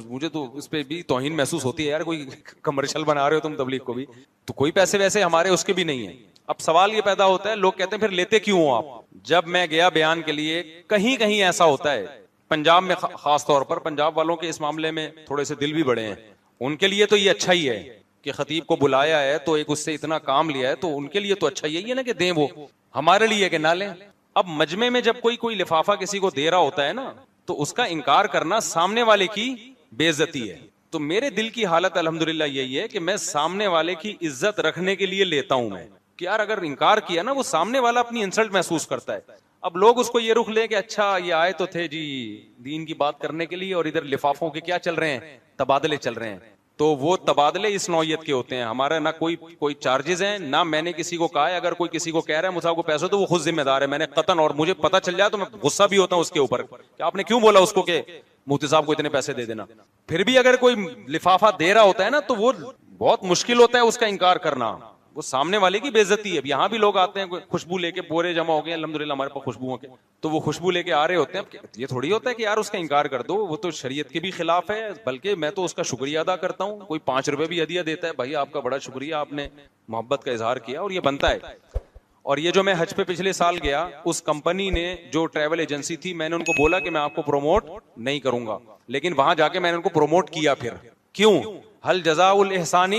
مجھے تو اس پہ بھی توہین محسوس ہوتی ہے یار, کوئی کمرشل بنا رہے ہو تم تبلیغ کو بھی, تو کوئی پیسے ویسے ہمارے اس کے بھی نہیں ہیں. اب سوال یہ پیدا ہوتا ہے, لوگ کہتے ہیں پھر لیتے کیوں ہو آپ. جب میں گیا بیان کے لیے, کہیں کہیں ایسا ہوتا ہے, پنجاب میں خاص طور پر, پنجاب والوں کے اس معاملے میں تھوڑے سے دل بھی بڑے ہیں, ان کے لیے تو یہ اچھا ہی ہے کہ خطیب کو بلایا ہے تو ایک اس سے اتنا کام لیا ہے, تو ان کے لیے تو اچھا ہی ہے نا کہ دیں, وہ ہمارے لیے کہ نہ لیں. اب مجمع میں جب کوئی لفافہ کسی کو دے رہا ہوتا ہے نا, تو اس کا انکار کرنا سامنے والے کی بے عزتی ہے. تو میرے دل کی حالت الحمدللہ یہی ہے کہ میں سامنے والے کی عزت رکھنے کے لیے لیتا ہوں میں, کہ یار اگر انکار کیا نا, وہ سامنے والا اپنی انسلٹ محسوس کرتا ہے. اب لوگ اس کو یہ رخ لے کہ اچھا یہ آئے تو تھے جی دین کی بات کرنے کے لیے, اور ادھر لفافوں کے کیا چل رہے ہیں, تبادلے چل رہے ہیں. تو وہ تبادلے اس نوعیت کے ہوتے ہیں. ہمارا نہ کوئی چارجز ہیں, نہ میں نے کسی کو کہا ہے. اگر کوئی کسی کو کہہ رہا ہے مجھے کو پیسے تو وہ خود ذمہ دار ہے. میں نے قطعاً, اور مجھے پتہ چل جائے تو میں غصہ بھی ہوتا ہوں اس کے اوپر کہ آپ نے کیوں بولا اس کو کہ مفتی صاحب کو اتنے پیسے دے دینا. پھر بھی اگر کوئی لفافہ دے رہا ہوتا ہے نا, تو وہ بہت مشکل ہوتا ہے اس کا انکار کرنا, وہ سامنے والے کی بے عزتی ہے. یہاں بھی لوگ آتے ہیں خوشبو لے کے, بورے جمع ہو گئے الحمدللہ ہمارے پاس خوشبوؤں کے, تو وہ خوشبو لے کے آ رہے ہوتے ہیں. یہ تھوڑی ہوتا ہے کہ یار اس کا انکار کر دو, وہ تو شریعت کے بھی خلاف ہے. بلکہ میں تو اس کا شکریہ ادا کرتا ہوں. کوئی 5 روپے بھی ہدیہ دیتا ہے, بھائی آپ کا بڑا شکریہ, آپ نے محبت کا اظہار کیا, اور یہ بنتا ہے. اور یہ جو میں حج پہ پچھلے سال گیا, اس کمپنی نے جو ٹریول ایجنسی تھی, میں نے ان کو بولا کہ میں آپ کو پروموٹ نہیں کروں گا, لیکن وہاں جا کے میں نے ان کو پروموٹ کیا. پھر کیوں؟ ہل جزاء الاحسان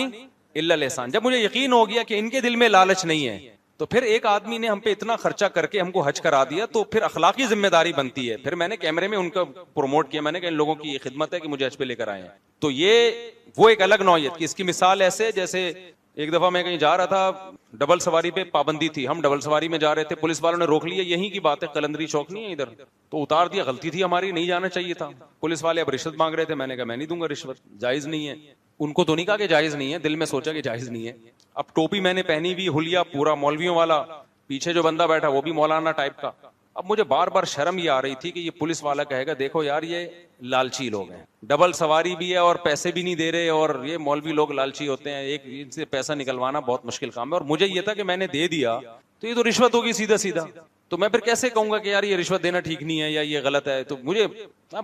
الا الاحسان. جب مجھے یقین ہو گیا کہ ان کے دل میں لالچ نہیں ہے, تو پھر ایک آدمی نے ہم پہ اتنا خرچہ کر کے ہم کو حج کرا دیا, تو پھر اخلاقی ذمہ داری بنتی ہے. پھر میں نے کیمرے میں ان کو پروموٹ کیا, میں نے کہا ان لوگوں کی یہ خدمت ہے کہ مجھے حج پہ لے کر آئے ہیں. تو یہ وہ ایک الگ نوعیت کی. اس کی مثال ایسے, جیسے ایک دفعہ میں کہیں جا رہا تھا, ڈبل سواری پہ پابندی تھی, ہم ڈبل سواری میں جا رہے تھے, پولیس والوں نے روک لیا. یہیں کی بات ہے, قلندری چوک نہیں ہے ادھر, تو اتار دیا. غلطی تھی ہماری, نہیں جانا چاہیے تھا. پولیس والے اب رشوت مانگ رہے تھے, میں نے کہا میں نہیں دوں گا رشوت, جائز نہیں ہے. ان کو تو نہیں کہا کہ جائز نہیں ہے, دل میں سوچا کہ جائز نہیں ہے. اب ٹوپی میں نے پہنی ہوئی, حلیہ پورا مولویوں والا, پیچھے جو بندہ بیٹھا وہ بھی مولانا ٹائپ کا. اب مجھے بار بار شرم یہ آ رہی تھی کہ یہ پولیس والا کہے گا دیکھو یار یہ لالچی لوگ ہیں, ڈبل سواری بھی ہے اور پیسے بھی نہیں دے رہے, اور یہ مولوی لوگ لالچی ہوتے ہیں, ایک ان سے پیسہ نکلوانا بہت مشکل کام ہے. اور مجھے یہ تھا کہ میں نے دے دیا تو یہ تو رشوت ہوگی سیدھا سیدھا, تو میں پھر کیسے کہوں گا کہ یار یہ رشوت دینا ٹھیک نہیں ہے یا یہ غلط ہے. تو مجھے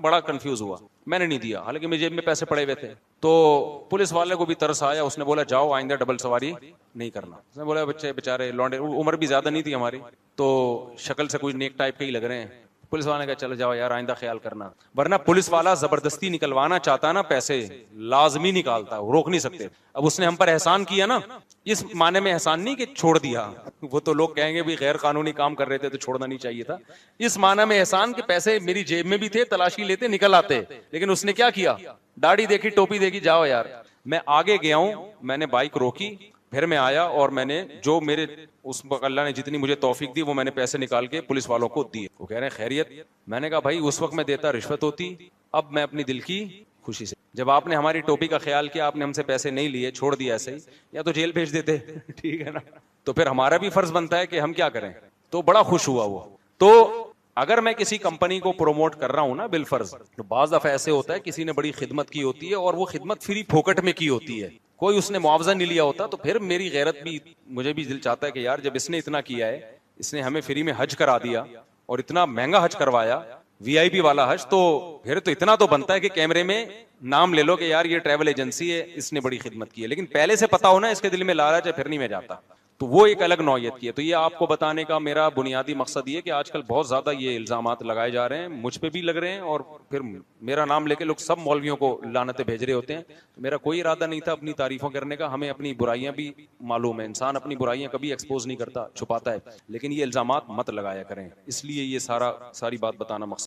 بڑا کنفیوز ہوا, میں نے نہیں دیا, حالانکہ میرے جیب میں پیسے پڑے ہوئے تھے. تو پولیس والے کو بھی ترس آیا, اس نے بولا جاؤ آئندہ ڈبل سواری نہیں کرنا. اس نے بولا بچے بیچارے لونڈے, عمر بھی زیادہ نہیں تھی ہماری, تو شکل سے کوئی نیک ٹائپ کے ہی لگ رہے ہیں. پولیس والے نے کہا چلو جاؤ یار آئندہ خیال کرنا. ورنہ پولیس والا زبردستی نکلوانا چاہتا نا پیسے, لازمی نکالتا, روک نہیں سکتے. اب اس نے ہم پر احسان کیا نا, اس معنی میں احسان نہیں کہ چھوڑ دیا, وہ تو لوگ کہیں گے بھی غیر قانونی کام کر رہے تھے تو چھوڑنا نہیں چاہیے تھا. اس معنی میں احسان کہ پیسے میری جیب میں بھی تھے, تلاشی لیتے نکل آتے. لیکن اس نے کیا کیا, داڑھی دیکھی, ٹوپی دیکھی, جاؤ یار. میں آگے گیا ہوں, میں نے بائک روکی, پھر میں آیا اور میں نے جو میرے اس وقت اللہ نے جتنی مجھے توفیق دی وہ میں نے پیسے نکال کے پولیس والوں کو دیے. وہ کہہ رہے ہیں خیریت. میں نے کہا بھائی اس وقت میں دیتا رشوت ہوتی, اب میں اپنی دل کی خوشی سے, جب آپ نے ہماری ٹوپی کا خیال کیا, آپ نے ہم سے پیسے نہیں لیے, چھوڑ دیا ایسے ہی, یا تو جیل بھیج دیتے, ٹھیک ہے نا. تو پھر ہمارا بھی فرض بنتا ہے کہ ہم کیا کریں. تو بڑا خوش ہوا وہ. تو اگر میں کسی کمپنی کو پروموٹ کر رہا ہوں نا بالفرض, تو بعض دفعہ ایسے ہوتا ہے کسی نے بڑی خدمت کی ہوتی ہے اور وہ خدمت فری پھوکٹ میں کی ہوتی ہے, کوئی اس نے معاوضہ نہیں لیا ہوتا تو پھر میری غیرت بھی, مجھے بھی دل چاہتا ہے کہ یار جب اس نے اتنا کیا ہے, اس نے ہمیں فری میں حج کرا دیا اور اتنا مہنگا حج کروایا, وی آئی پی والا حج, تو پھر تو اتنا تو بنتا ہے کہ کیمرے میں نام لے لو کہ یار یہ ٹریول ایجنسی ہے, اس نے بڑی خدمت کی ہے. لیکن پہلے سے پتا ہونا اس کے دل میں لالچ ہے, پھر نہیں میں جاتا. تو وہ ایک الگ نوعیت کی ہے. تو یہ آپ کو بتانے کا میرا بنیادی مقصد یہ کہ آج کل بہت زیادہ یہ الزامات لگائے جا رہے ہیں, مجھ پہ بھی لگ رہے ہیں, اور پھر میرا نام لے کے لوگ سب مولویوں کو لعنتیں بھیج رہے ہوتے ہیں. میرا کوئی ارادہ نہیں تھا اپنی تعریفوں کرنے کا, ہمیں اپنی برائیاں بھی معلوم ہے, انسان اپنی برائیاں کبھی ایکسپوز نہیں کرتا, چھپاتا ہے, لیکن یہ الزامات مت لگایا کریں. اس لیے یہ ساری بات بتانا مقصد